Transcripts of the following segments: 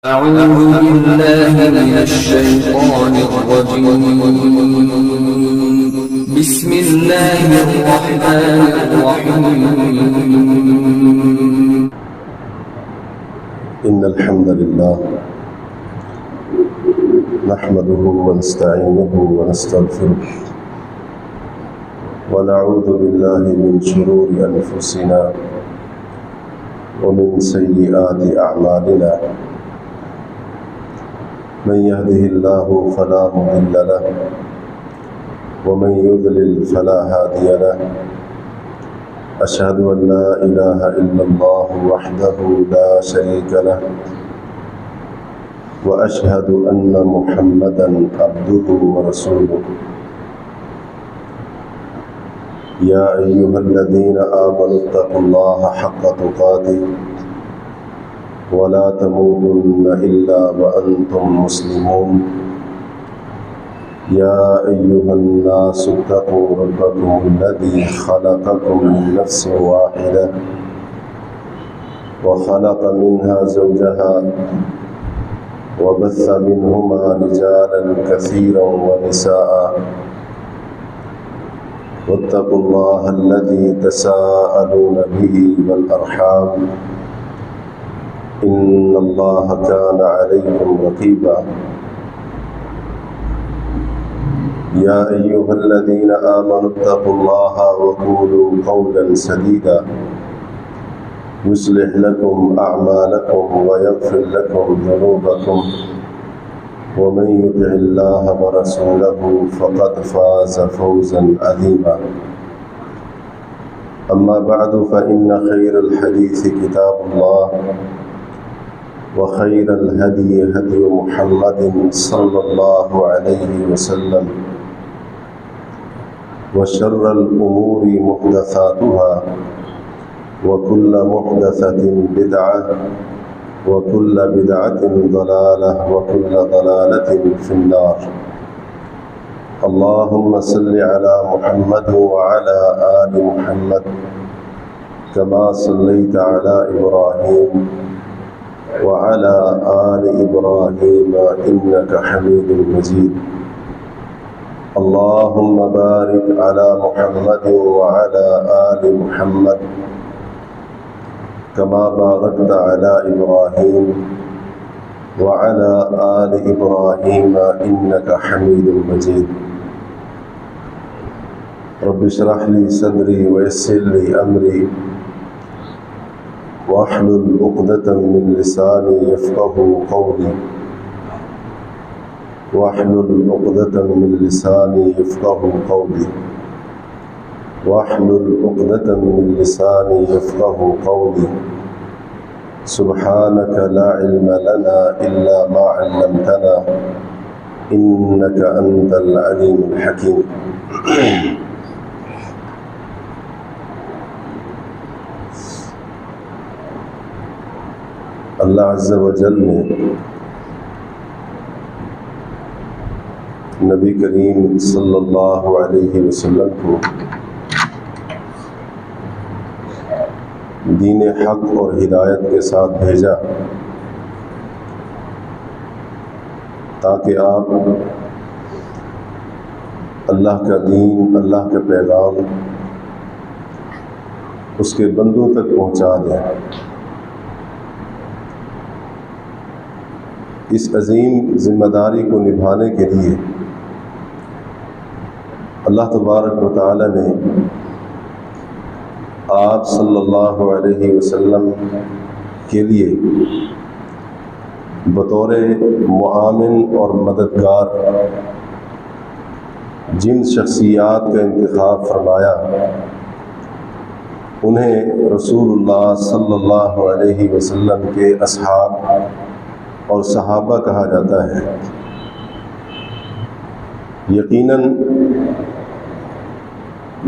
أعوذ بالله من الشيطان الرجيم. بسم الله الرحمن الرحيم. إن الحمد لله نحمده ونستعينه ونستغفره ونعوذ بالله من شرور أنفسنا ومن سيئات أعمالنا. من يهده الله فلا مضل له ومن يضلل فلا هادي له. أشهد أن لا إله إلا الله وحده لا شريك له وأشهد أن محمدا عبده ورسوله. يا أيها الذين آمنوا اتقوا الله حق تقاته ولا تموتن إلا وأنتم مسلمون. يا أيها الناس اتقوا ربكم الذي خلقكم من نفس واحدة وخلق منها زوجها وبث منهما رجالا كثيرا ونساء. واتقوا الله الذي تساءلون به والأرحام إن الله كان عليكم رقيبا. يا أيها الذين آمنوا اتقوا الله وقولوا قولا سديدا يصلح لكم أعمالكم ويغفر لكم ذنوبكم ومن يطع الله ورسوله فقد فاز فوزا عظيما. أما بعد فإن خير الحديث كتاب الله وخير الهدي هدي محمد صلى الله عليه وسلم وشر الأمور محدثاتها وكل محدثة بدعة وكل بدعة ضلالة وكل ضلالة في النار. اللهم صل على محمد وعلى آل محمد كما صليت على إبراهيم وعلى آل إبراهيم إنك حميد مجيد. اللهم بارك على محمد وعلى آل محمد كما باركت على إبراهيم وعلى آل إبراهيم إنك حميد مجيد. رب اشرح لي صدري ويسر لي أمري واحلل عقدة من لساني يفقهوا قولي واحلل عقدة من لساني يفقهوا قولي واحلل عقدة من لساني يفقهوا قولي. سبحانك لا علم لنا إلا ما علمتنا إنك أنت العليم الحكيم. اللہ عز و جل نے نبی کریم صلی اللہ علیہ وسلم کو دین حق اور ہدایت کے ساتھ بھیجا تاکہ آپ اللہ کا دین، اللہ کا پیغام اس کے بندوں تک پہنچا دیں۔ اس عظیم ذمہ داری کو نبھانے کے لیے اللہ تبارک و تعالی نے آپ صلی اللہ علیہ وسلم کے لیے بطور معاون اور مددگار جن شخصیات کا انتخاب فرمایا انہیں رسول اللہ صلی اللہ علیہ وسلم کے اصحاب اور صحابہ کہا جاتا ہے۔ یقیناً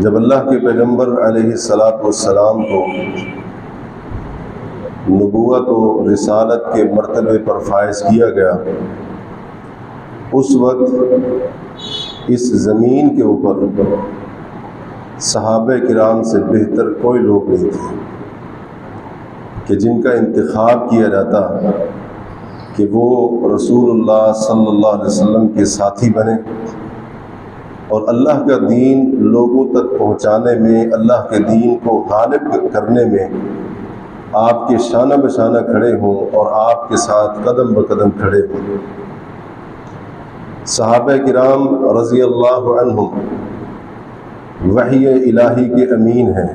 جب اللہ کے پیغمبر علیہ السلام کو نبوت و رسالت کے مرتبے پر فائز کیا گیا، اس وقت اس زمین کے اوپر صحابہ کرام سے بہتر کوئی لوگ نہیں تھے کہ جن کا انتخاب کیا جاتا کہ وہ رسول اللہ صلی اللہ علیہ وسلم کے ساتھی بنے اور اللہ کا دین لوگوں تک پہنچانے میں، اللہ کے دین کو غالب کرنے میں آپ کے شانہ بشانہ کھڑے ہوں اور آپ کے ساتھ قدم بقدم کھڑے ہوں۔ صحابہ کرام رضی اللہ عنہم وحی الہی کے امین ہیں،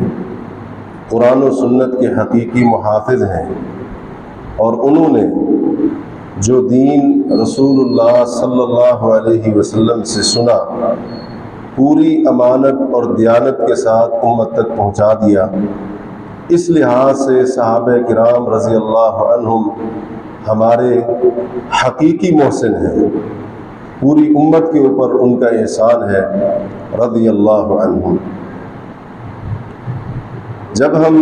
قرآن و سنت کے حقیقی محافظ ہیں، اور انہوں نے جو دین رسول اللہ صلی اللہ علیہ وسلم سے سنا پوری امانت اور دیانت کے ساتھ امت تک پہنچا دیا۔ اس لحاظ سے صحابہ کرام رضی اللہ عنہم ہمارے حقیقی محسن ہیں، پوری امت کے اوپر ان کا احسان ہے رضی اللہ عنہم۔ جب ہم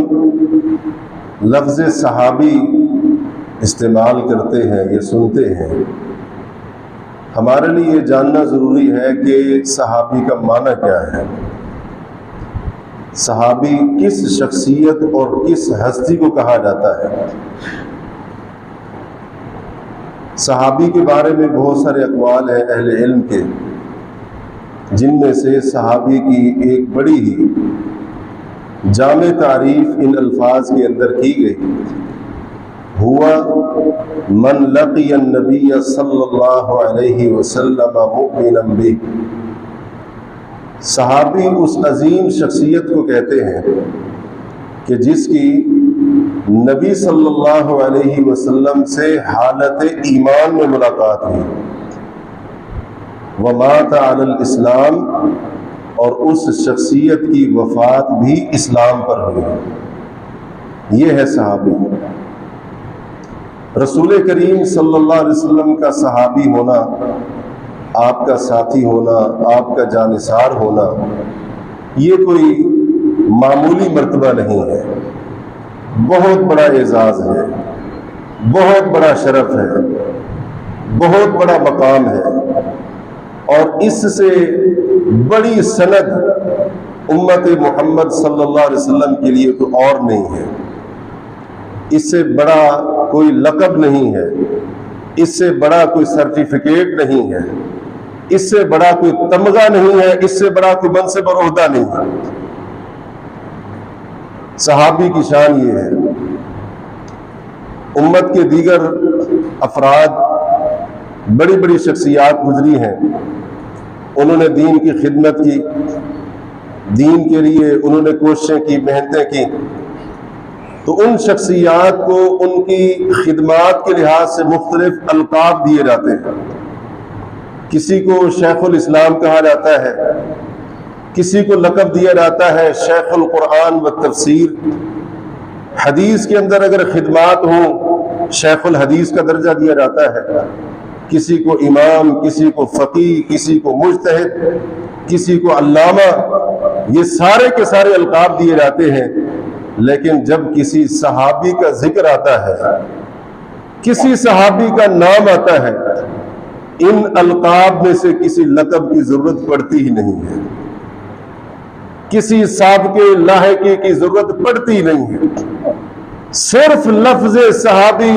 لفظ صحابی استعمال کرتے ہیں یا سنتے ہیں، ہمارے لیے یہ جاننا ضروری ہے کہ صحابی کا معنی کیا ہے، صحابی کس شخصیت اور کس ہستی کو کہا جاتا ہے۔ صحابی کے بارے میں بہت سارے اقوال ہیں اہل علم کے، جن میں سے صحابی کی ایک بڑی ہی جامع تعریف ان الفاظ کے اندر کی گئی، ہوا من لقی النبی صلی اللہ علیہ وسلم مؤمنا بہ۔ صحابی اس عظیم شخصیت کو کہتے ہیں کہ جس کی نبی صلی اللہ علیہ وسلم سے حالت ایمان میں ملاقات ہوئی، ومات علی الاسلام، اور اس شخصیت کی وفات بھی اسلام پر ہوئی۔ یہ ہے صحابی۔ رسول کریم صلی اللہ علیہ وسلم کا صحابی ہونا، آپ کا ساتھی ہونا، آپ کا جانثار ہونا، یہ کوئی معمولی مرتبہ نہیں ہے، بہت بڑا اعزاز ہے، بہت بڑا شرف ہے، بہت بڑا مقام ہے، اور اس سے بڑی سند امت محمد صلی اللہ علیہ وسلم کے لیے تو اور نہیں ہے۔ اس سے بڑا کوئی لقب نہیں ہے، اس سے بڑا کوئی سرٹیفکیٹ نہیں ہے، اس سے بڑا کوئی تمغہ نہیں ہے، اس سے بڑا کوئی منصب اور عہدہ نہیں ہے۔ صحابی کی شان یہ ہے۔ امت کے دیگر افراد، بڑی بڑی شخصیات گزری ہیں، انہوں نے دین کی خدمت کی، دین کے لیے انہوں نے کوششیں کی، محنتیں کی، تو ان شخصیات کو ان کی خدمات کے لحاظ سے مختلف القاب دیے جاتے ہیں۔ کسی کو شیخ الاسلام کہا جاتا ہے، کسی کو لقب دیا جاتا ہے شیخ القرآن و تفسیر۔ حدیث کے اندر اگر خدمات ہوں، شیخ الحدیث کا درجہ دیا جاتا ہے۔ کسی کو امام، کسی کو فقیہ، کسی کو مجتہد، کسی کو علامہ، یہ سارے کے سارے القاب دیے جاتے ہیں۔ لیکن جب کسی صحابی کا ذکر آتا ہے، کسی صحابی کا نام آتا ہے، ان القاب میں سے کسی لقب کی ضرورت پڑتی ہی نہیں ہے، کسی سابقے لاحقے کی ضرورت پڑتی نہیں ہے۔ صرف لفظ صحابی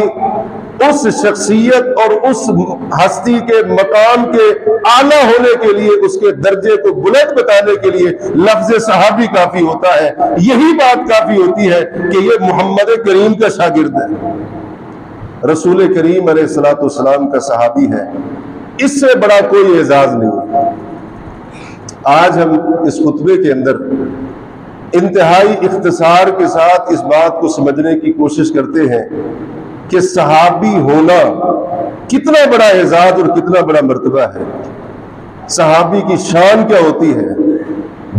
اس شخصیت اور اس ہستی کے مقام کے اعلیٰ ہونے کے لیے، اس کے درجے کو بلند بتانے کے لیے لفظ صحابی کافی ہوتا ہے۔ یہی بات کافی ہوتی ہے کہ یہ محمد کریم کا شاگرد ہے، رسول کریم علیہ الصلوۃ والسلام کا صحابی ہے۔ اس سے بڑا کوئی اعزاز نہیں ہے۔ آج ہم اس خطبے کے اندر انتہائی اختصار کے ساتھ اس بات کو سمجھنے کی کوشش کرتے ہیں کہ صحابی ہونا کتنا بڑا اعزاز اور کتنا بڑا مرتبہ ہے۔ صحابی کی شان کیا ہوتی ہے؟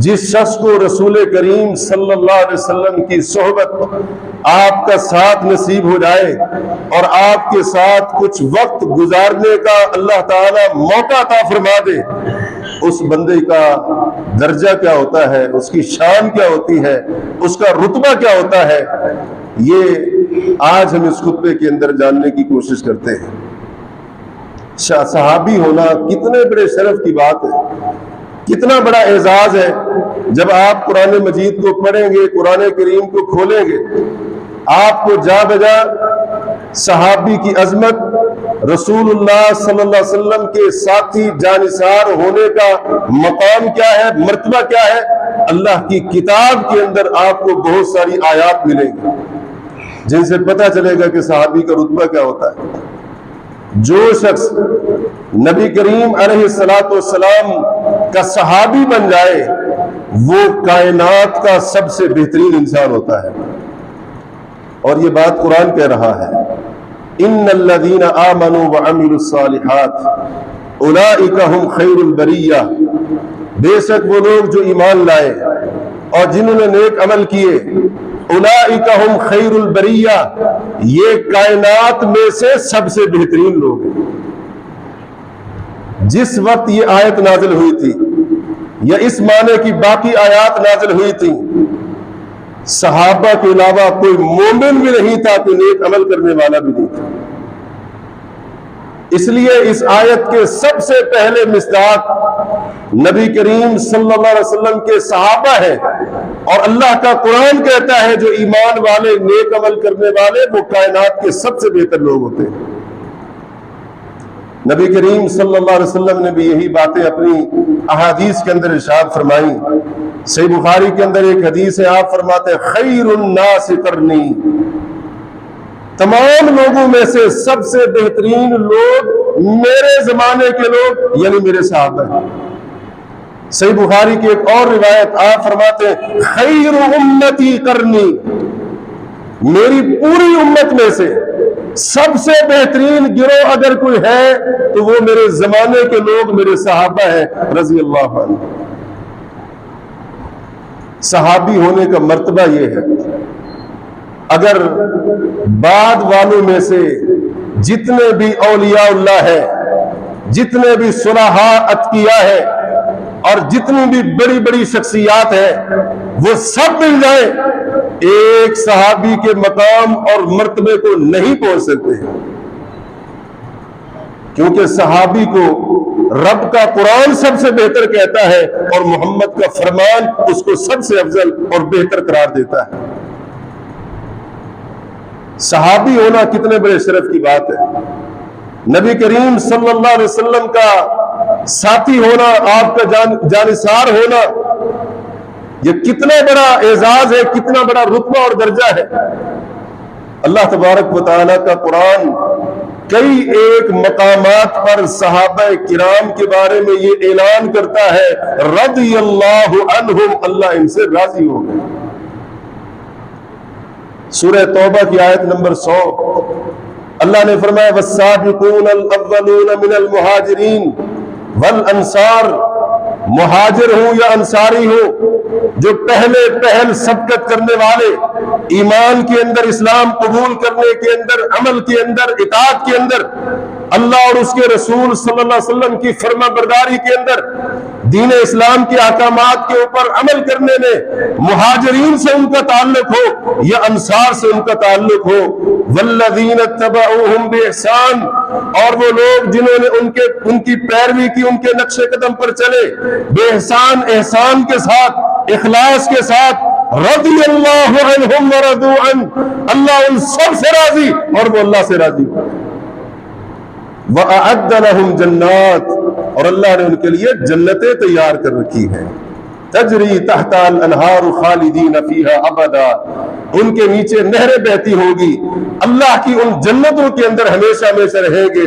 جس شخص کو رسول کریم صلی اللہ علیہ وسلم کی صحبت، آپ کا ساتھ نصیب ہو جائے اور آپ کے ساتھ کچھ وقت گزارنے کا اللہ تعالیٰ موقع عطا فرما دے، اس بندے کا درجہ کیا ہوتا ہے، اس کی شان کیا ہوتی ہے، اس کا رتبہ کیا ہوتا ہے، یہ آج ہم اس خطبے کے اندر جاننے کی کوشش کرتے ہیں۔ صحابی ہونا کتنے بڑے شرف کی بات ہے، کتنا بڑا اعزاز ہے۔ جب آپ قرآن مجید کو پڑھیں گے، قرآن کریم کو کھولیں گے، آپ کو جا بجا صحابی کی عظمت، رسول اللہ صلی اللہ علیہ وسلم کے ساتھی جانثار ہونے کا مقام کیا ہے، مرتبہ کیا ہے، اللہ کی کتاب کے اندر آپ کو بہت ساری آیات ملیں گی جن سے پتہ چلے گا کہ صحابی کا رتبہ کیا ہوتا ہے۔ جو شخص نبی کریم علیہ الصلوۃ والسلام کا صحابی بن جائے وہ کائنات کا سب سے بہترین انسان ہوتا ہے، اور یہ بات قرآن کہہ رہا ہے، ان الذین آمنوا وعملوا الصالحات اولئک هم خیر البریہ، بے شک وہ لوگ جو ایمان لائے اور جنہوں نے نیک عمل کیے، اولئک هم خیر البریہ، یہ کائنات میں سے سب سے بہترین لوگ ہیں۔ جس وقت یہ آیت نازل ہوئی تھی یا اس معنی کی باقی آیات نازل ہوئی تھی، صحابہ کے علاوہ کوئی مومن بھی نہیں تھا، کوئی نیک عمل کرنے والا بھی نہیں تھا۔ اس لیے اس آیت کے سب سے پہلے مصداق نبی کریم صلی اللہ علیہ وسلم کے صحابہ ہیں، اور اللہ کا قرآن کہتا ہے جو ایمان والے نیک عمل کرنے والے وہ کائنات کے سب سے بہتر لوگ ہوتے ہیں۔ نبی کریم صلی اللہ علیہ وسلم نے بھی یہی باتیں اپنی احادیث کے اندر ارشاد فرمائی۔ صحیح بخاری کے اندر ایک حدیث ہے، آپ فرماتے ہیں خیر الناس قرنی، تمام لوگوں میں سے سب سے بہترین لوگ میرے زمانے کے لوگ یعنی میرے صحابہ ہیں۔ صحیح بخاری کی ایک اور روایت آپ فرماتے ہیں خیر امتی قرنی، میری پوری امت میں سے سب سے بہترین گروہ اگر کوئی ہے تو وہ میرے زمانے کے لوگ میرے صحابہ ہیں رضی اللہ عنہ۔ صحابی ہونے کا مرتبہ یہ ہے، اگر بعد والوں میں سے جتنے بھی اولیاء اللہ ہے، جتنے بھی صلحاء اتقیاء ہے اور جتنی بھی بڑی بڑی شخصیات ہیں وہ سب مل جائیں، ایک صحابی کے مقام اور مرتبے کو نہیں پہنچ سکتے، کیونکہ صحابی کو رب کا قرآن سب سے بہتر کہتا ہے اور محمد کا فرمان اس کو سب سے افضل اور بہتر قرار دیتا ہے۔ صحابی ہونا کتنے بڑے شرف کی بات ہے۔ نبی کریم صلی اللہ علیہ وسلم کا ساتھی ہونا، آپ کا جانثار ہونا، یہ کتنا بڑا اعزاز ہے، کتنا بڑا رتبہ اور درجہ ہے۔ اللہ تبارک و تعالیٰ کا قرآن کئی ایک مقامات پر صحابہ کرام کے بارے میں یہ اعلان کرتا ہے رضی اللہ عنہم، اللہ ان سے راضی ہو گئے۔ سورہ توبہ کی آیت نمبر 100 اللہ نے فرمایا والسابقون الاولون من المہاجرین والانصار، مہاجر ہوں یا انصاری ہوں، جو پہل سبقت کرنے والے، ایمان کے اندر، اسلام قبول کرنے کے اندر، عمل کے اندر، اطاعت کے اندر، اللہ اور اس کے رسول صلی اللہ علیہ وسلم کی فرما برداری کے اندر، دین اسلام کے احکامات کے اوپر عمل کرنے میں مہاجرین سے ان کا تعلق ہو یا انصار سے ان کا تعلق ہو، والذین اتبعوہم بإحسان، اور وہ لوگ جنہوں نے ان کی پیروی کی، ان کے نقش قدم پر چلے بے احسان، احسان کے ساتھ، اخلاص کے ساتھ، رضی اللہ عنہم ورضوا عنہ، اللہ ان سب سے راضی اور وہ اللہ سے راضی ہو۔ وَأَعَدَّ لَهُمْ جَنَّاتٍ، اور اللہ نے ان کے لیے جنتیں تیار کر رکھی ہیں، تجری تحت الانہار خالدین فیہا ابدا، ان کے نیچے نہریں بہتی ہوگی، اللہ کی ان جنتوں کے اندر ہمیشہ ہمیشہ رہیں گے۔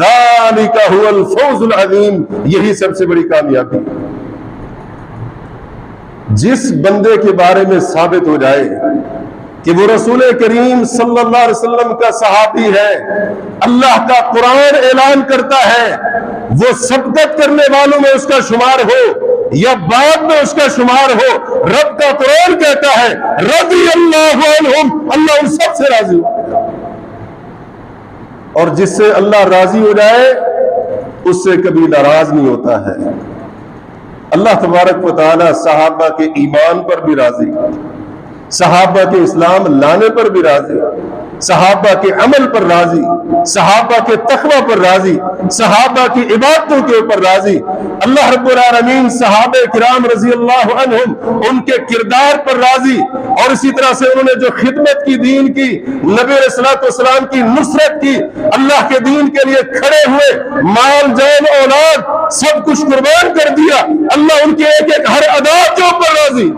ذالک هو الفوز العظیم، یہی سب سے بڑی کامیابی۔ جس بندے کے بارے میں ثابت ہو جائے کہ وہ رسول کریم صلی اللہ علیہ وسلم کا صحابی ہے، اللہ کا قرآن اعلان کرتا ہے وہ سبقت کرنے والوں میں اس کا شمار ہو یا بعد میں اس کا شمار ہو، رب کا قرآن کہتا ہے رضی اللہ عنہم، اللہ ان سب سے راضی ہو، اور جس سے اللہ راضی ہو جائے اس سے کبھی ناراض نہیں ہوتا ہے۔ اللہ تبارک و تعالی صحابہ کے ایمان پر بھی راضی، صحابہ کے اسلام لانے پر بھی راضی، صحابہ کے عمل پر راضی، صحابہ کے تقوی پر راضی، صحابہ کی عبادتوں کے اوپر راضی۔ اللہ رب العالمین صحابہ کرام رضی اللہ عنہم ان کے کردار پر راضی، اور اسی طرح سے انہوں نے جو خدمت کی، دین کی، نبی علیہ الصلوۃ والسلام کی نصرت کی، اللہ کے دین کے لیے کھڑے ہوئے، مال جان اولاد سب کچھ قربان کر دیا، اللہ ان کے ایک ایک ہر ادا کے اوپر راضی۔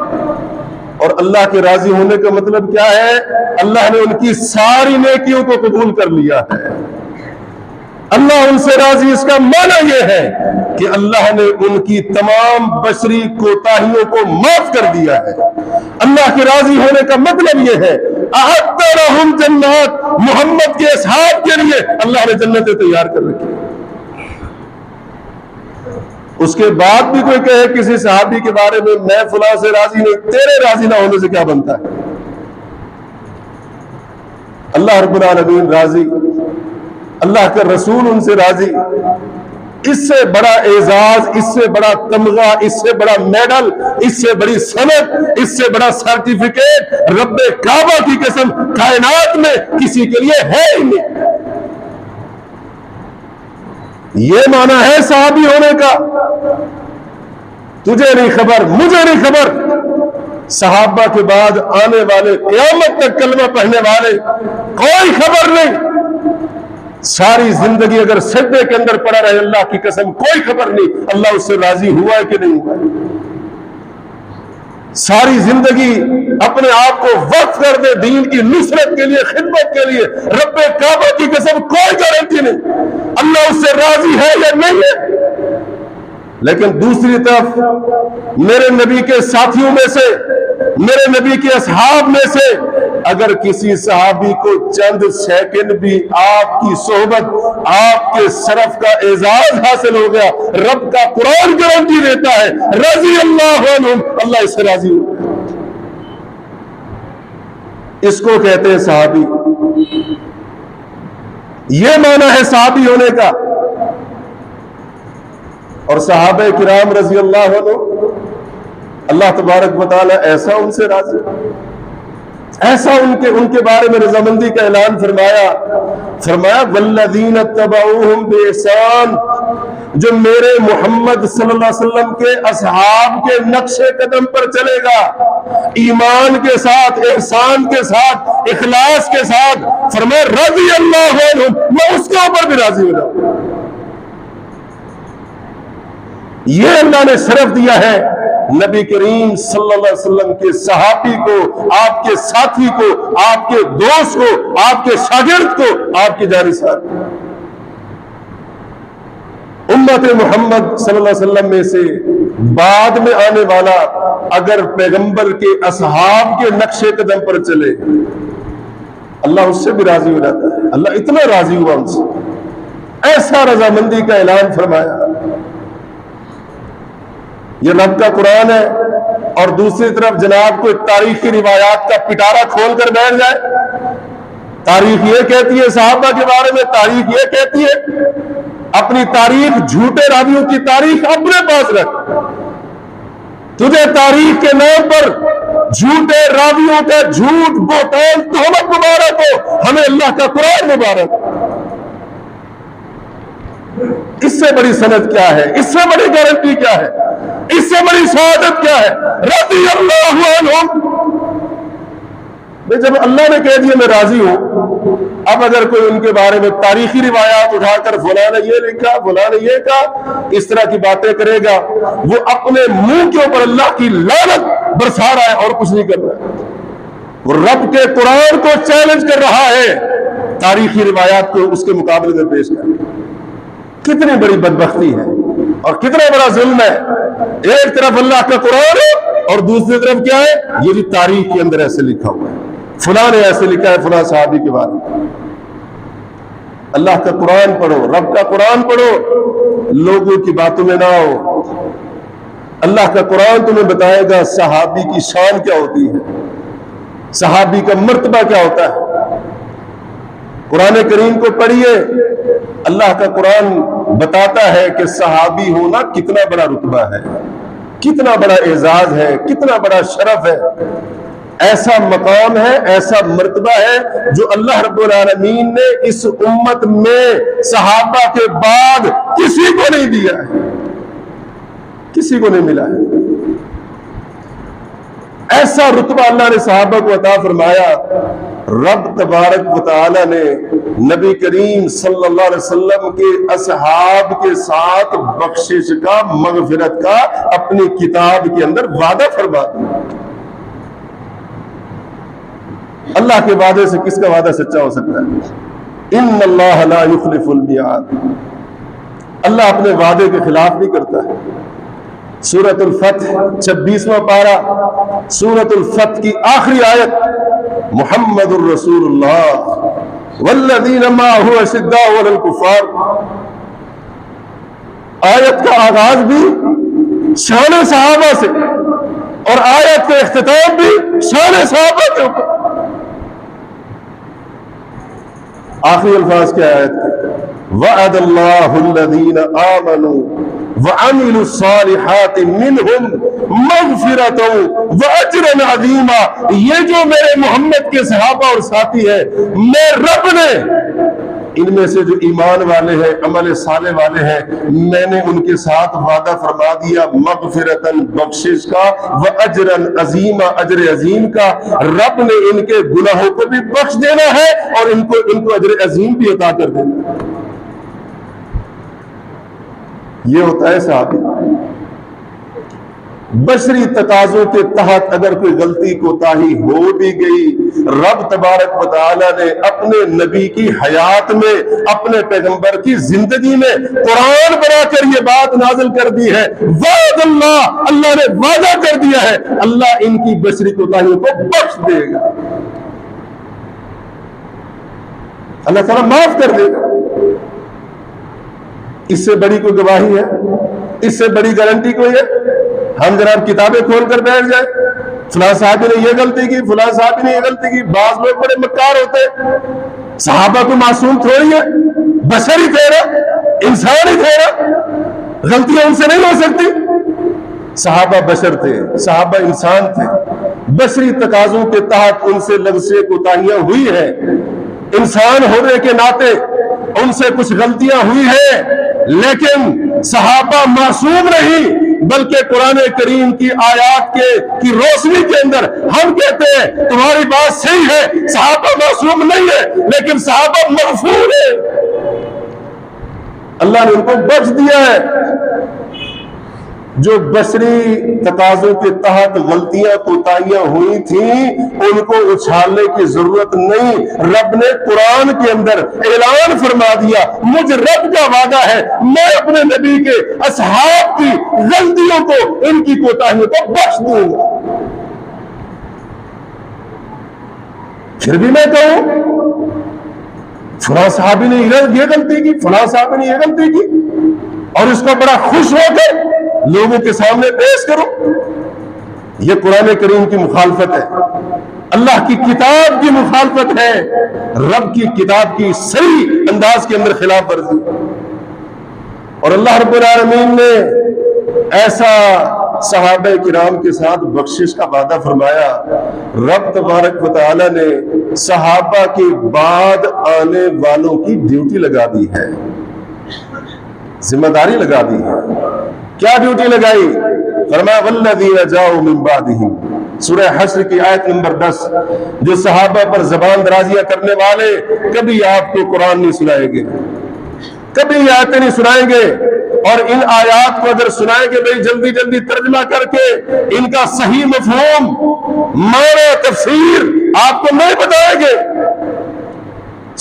اور اللہ کے راضی ہونے کا مطلب کیا ہے؟ اللہ نے ان کی ساری نیکیوں کو قبول کر لیا ہے۔ اللہ ان سے راضی، اس کا معنی یہ ہے کہ اللہ نے ان کی تمام بشری کوتاہیوں کو معاف کر دیا ہے۔ اللہ کے راضی ہونے کا مطلب یہ ہے اعدّ لہم جنات، محمد کے اصحاب کے لیے اللہ نے جنتیں تیار کر رکھی۔ اس کے بعد بھی کوئی کہے کسی صحابی کے بارے میں میں فلاں سے راضی نہیں، تیرے راضی نہ ہونے سے کیا بنتا ہے؟ اللہ رب العالمین راضی، اللہ کا رسول ان سے راضی۔ اس سے بڑا اعزاز، اس سے بڑا تمغہ، اس سے بڑا میڈل، اس سے بڑی سند، اس سے بڑا سرٹیفکیٹ رب کعبہ کی قسم کائنات میں کسی کے لیے ہے ہی نہیں۔ یہ معنی ہے صحابی ہونے کا۔ تجھے نہیں خبر، مجھے نہیں خبر، صحابہ کے بعد آنے والے قیامت تک کلمہ پڑھنے والے کوئی خبر نہیں۔ ساری زندگی اگر سجدے کے اندر پڑا رہے، اللہ کی قسم کوئی خبر نہیں اللہ اس سے راضی ہوا ہے کہ نہیں ہوا۔ ساری زندگی اپنے آپ کو وقف کر دے دین کی نصرت کے لیے، خدمت کے لیے، رب کعبہ کی قسم کوئی گارنٹی نہیں اللہ اس سے راضی ہے یا نہیں ہے۔ لیکن دوسری طرف میرے نبی کے ساتھیوں میں سے، میرے نبی کے اصحاب میں سے اگر کسی صحابی کو چند سیکنڈ بھی آپ کی صحبت، آپ کے شرف کا اعزاز حاصل ہو گیا، رب کا قرآن گارنٹی دیتا ہے رضی اللہ عنہم، اللہ اس سے راضی ہو گیا۔ اس کو کہتے ہیں صحابی۔ یہ معنی ہے صحابی ہونے کا۔ اور صحابہ کرام رضی اللہ عنہ، اللہ تبارک و تعالی ایسا ان سے راضی، ایسا ان کے بارے میں رضامندی کا اعلان فرمایا والذین اتبعوہم بإحسان، جو میرے محمد صلی اللہ علیہ وسلم کے اصحاب کے نقش قدم پر چلے گا، ایمان کے ساتھ، احسان کے ساتھ، اخلاص کے ساتھ، فرمایا رضی اللہ عنہم، میں اس کے اوپر بھی راضی ہو جاؤں۔ یہ اللہ نے شرف دیا ہے نبی کریم صلی اللہ علیہ وسلم کے صحابی کو، آپ کے ساتھی کو، آپ کے دوست کو، آپ کے شاگرد کو، آپ کے جانشین۔ امت محمد صلی اللہ علیہ وسلم میں سے بعد میں آنے والا اگر پیغمبر کے اصحاب کے نقش قدم پر چلے، اللہ اس سے بھی راضی ہو جاتا ہے۔ اللہ اتنا راضی ہوا ان سے، ایسا رضامندی کا اعلان فرمایا۔ یہ رب کا قرآن ہے، اور دوسری طرف جناب کوئی تاریخی روایات کا پٹارا کھول کر بیٹھ جائے۔ تاریخ یہ کہتی ہے صحابہ کے بارے میں، تاریخ یہ کہتی ہے، اپنی تاریخ، جھوٹے راویوں کی تاریخ اپنے پاس رکھ۔ تجھے تاریخ کے نام پر جھوٹے راویوں کا جھوٹ، بہتان، تہمت مبارک ہو، ہمیں اللہ کا قرآن مبارک۔ اس سے بڑی سند کیا ہے؟ اس سے بڑی گارنٹی کیا ہے؟ اس سے بڑی شہادت کیا ہے؟ رضی اللہ عنہم۔ جب اللہ نے کہہ دیا میں راضی ہوں، اب اگر کوئی ان کے بارے میں تاریخی روایات اٹھا کر فلاں نے یہ لکھا، فلاں نے یہ کہا، اس طرح کی باتیں کرے گا، وہ اپنے منہ کے اوپر اللہ کی لعنت برسا رہا ہے اور کچھ نہیں کر رہا ہے۔ وہ رب کے قرآن کو چیلنج کر رہا ہے، تاریخی روایات کو اس کے مقابلے میں پیش کر۔ کتنی بڑی بدبختی ہے اور کتنا بڑا ظلم ہے۔ ایک طرف اللہ کا قرآن ہے اور دوسری طرف کیا ہے؟ یہ بھی تاریخ کے اندر ایسے لکھا ہوا ہے، فلاں نے ایسے لکھا ہے فلاں صحابی کے بارے میں۔ اللہ کا قرآن پڑھو، رب کا قرآن پڑھو، لوگوں کی باتوں میں نہ ہو۔ اللہ کا قرآن تمہیں بتائے گا صحابی کی شان کیا ہوتی ہے، صحابی کا مرتبہ کیا ہوتا ہے۔ قرآن کریم کو پڑھیے، اللہ کا قرآن بتاتا ہے کہ صحابی ہونا کتنا بڑا رتبہ ہے، کتنا بڑا اعزاز ہے، کتنا بڑا شرف ہے۔ ایسا مقام ہے، ایسا مرتبہ ہے جو اللہ رب العالمین نے اس امت میں صحابہ کے بعد کسی کو نہیں دیا ہے، کسی کو نہیں ملا ہے۔ ایسا رتبہ اللہ نے صحابہ کو عطا فرمایا۔ رب تبارک و تعالی نے نبی کریم صلی اللہ علیہ وسلم کے اصحاب کے ساتھ بخشش کا، مغفرت کا اپنی کتاب کے اندر وعدہ فرما دیا۔ اللہ کے وعدے سے کس کا وعدہ سچا ہو سکتا ہے؟ ان اللہ لا یخلف المیعاد، اللہ اپنے وعدے کے خلاف نہیں کرتا ہے۔ سورۃ الفتح 26واں پارہ، سورۃ الفتح کی آخری آیت، محمد الرسول اللہ والذین معہ اشداء علی الکفار، آیت کا آغاز بھی شان صحابہ سے اور آیت کا اختتام بھی شان صحابہ کے اوپر۔ آخری الفاظ کیا آیت کے؟ وعد اللہ الذین آمنوا وعملوا الصالحات منہم مغفرۃ واجرا عظیما، یہ جو میرے محمد کے صحابہ اور ساتھی ہیں، میں رب نے ان میں سے جو ایمان والے ہیں، عمل صالح والے ہیں، میں نے ان کے ساتھ وعدہ فرما دیا مغفرتاً بخشش کا، واجرا عظیما اجر عظیم کا۔ رب نے ان کے گناہوں کو بھی بخش دینا ہے اور ان کو اجر عظیم بھی عطا کر دینا ہے۔ یہ ہوتا ہے صحابی۔ بشری تقاضوں کے تحت اگر کوئی غلطی کوتاہی ہو بھی گئی، رب تبارک و تعالی نے اپنے نبی کی حیات میں، اپنے پیغمبر کی زندگی میں قرآن بنا کر یہ بات نازل کر دی ہے، وعد اللہ، اللہ نے وعدہ کر دیا ہے، اللہ ان کی بشری کوتاہیوں کو بخش دے گا، اللہ تعالیٰ معاف کر دے گا۔ اس سے بڑی کوئی گواہی ہے؟ اس سے بڑی گارنٹی کوئی ہے؟ ہم جناب کتابیں کھول کر بیٹھ جائیں، فلاں صاحب نے یہ غلطی کی، فلاں صاحب نے یہ غلطی کی۔ بعض لوگ بڑے مکار ہوتے ہیں، صحابہ کو معصوم تھوڑی ہے، بشر ہی تھے نا، انسان ہی تھے نا، غلطیاں ان سے نہیں ہو سکتی۔ صحابہ بشر تھے، صحابہ انسان تھے، بشری تقاضوں کے تحت ان سے لغزشیں کوتاہیاں ہوئی ہیں، انسان ہونے کے ناطے ان سے کچھ غلطیاں ہوئی ہیں، لیکن صحابہ معصوم نہیں، بلکہ قرآن کریم کی آیات کی روشنی کے اندر ہم کہتے ہیں تمہاری بات صحیح ہے، صحابہ معصوم نہیں ہے، لیکن صحابہ مغفور ہے، اللہ نے ان کو بخش دیا ہے۔ جو بشری تقاضوں کے تحت غلطیاں کوتاہیاں ہوئی تھیں ان کو اچھالنے کی ضرورت نہیں، رب نے قرآن کے اندر اعلان فرما دیا، مجھ رب کا وعدہ ہے میں اپنے نبی کے اصحاب کی غلطیوں کو، ان کی کوتاہیوں کو بخش دوں گا۔ پھر بھی میں کہوں فلاں صحابی نے یہ غلطی کی، فلاں صحابی نے یہ غلطی کی، اور اس کو بڑا خوش ہو کے لوگوں کے سامنے پیش کرو، یہ قرآن کریم کی مخالفت ہے، اللہ کی کتاب کی مخالفت ہے، رب کی کتاب کی صحیح انداز کے اندر خلاف ورزی۔ اور اللہ رب العالمین نے ایسا صحابہ کرام کے ساتھ بخشش کا وعدہ فرمایا، رب تبارک و تعالی نے صحابہ کے بعد آنے والوں کی ڈیوٹی لگا دی ہے، ذمہ داری لگا دی ہے۔ کیا ڈیوٹی لگائی؟ فرمایا والذین جاؤوا من بعدہم، سورہ حشر کی آیت نمبر 10، جو صحابہ پر زبان درازیاں کرنے والے کبھی آپ کو قرآن نہیں سنائیں گے، کبھی یہ آیتیں نہیں سنائیں گے، اور ان آیات کو اگر سنائیں گے بھئی جلدی جلدی ترجمہ کر کے ان کا صحیح مفہوم، معنی، تفسیر آپ کو نہیں بتائیں گے۔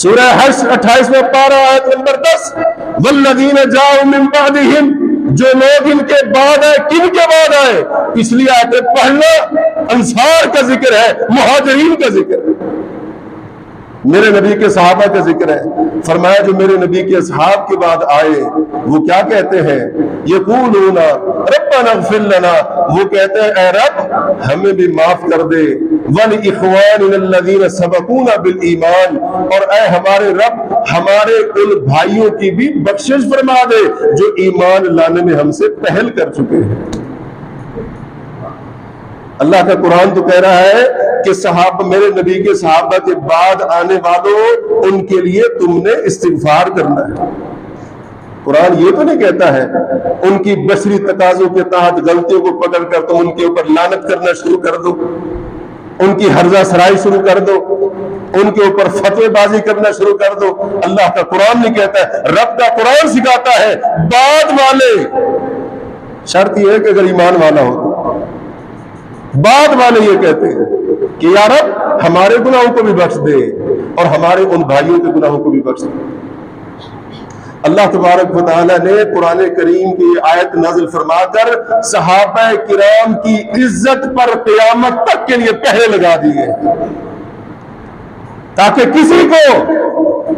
سورہ حشر 28واں پارہ آیت نمبر 10، والذین جاؤوا من بعدہم، جو لوگ ان کے بعد آئے، کن کے بعد آئے؟ پچھلی آیتیں پڑھنا، انصار کا ذکر ہے، مہاجرین کا ذکر ہے، میرے نبی کے صحابہ کا ذکر ہے۔ فرمایا جو میرے نبی کے اصحاب کے بعد آئے وہ کیا کہتے ہیں؟ یقولون ربنا اغفر لنا، وہ کہتے ہیں اے رب ہمیں بھی معاف کر دے، وَلِإِخْوَانِنَا الَّذِينَ سَبَقُونَا بِالْإِيمَانِ، اور اے ہمارے رب ہمارے ان بھائیوں کی بھی بخشش فرما دے جو ایمان لانے میں ہم سے پہل کر چکے ہیں۔ اللہ کا قرآن تو کہہ رہا ہے کہ صحابہ، میرے نبی کے صحابہ کے بعد آنے والوں، ان کے لیے تم نے استغفار کرنا ہے۔ قرآن یہ تو نہیں کہتا ہے ان کی بشری تقاضوں کے تحت غلطیوں کو پکڑ کر تم ان کے اوپر لعنت کرنا شروع کر دو، ان کی ہرزہ سرائی شروع کر دو، ان کے اوپر فتوی بازی کرنا شروع کر دو۔ اللہ کا قرآن نہیں کہتا ہے، رب کا قرآن سکھاتا ہے بعد والے، شرط یہ ہے کہ اگر ایمان والا ہو تو، بعد والے یہ کہتے ہیں کہ یا رب ہمارے گناہوں کو بھی بخش دے اور ہمارے ان بھائیوں کے گناہوں کو بھی بخش دے۔ اللہ تبارک و تعالیٰ نے قرآن کریم کی آیت نازل فرما کر صحابہ کرام کی عزت پر قیامت تک کے لیے پہرے لگا دیے، تاکہ کسی کو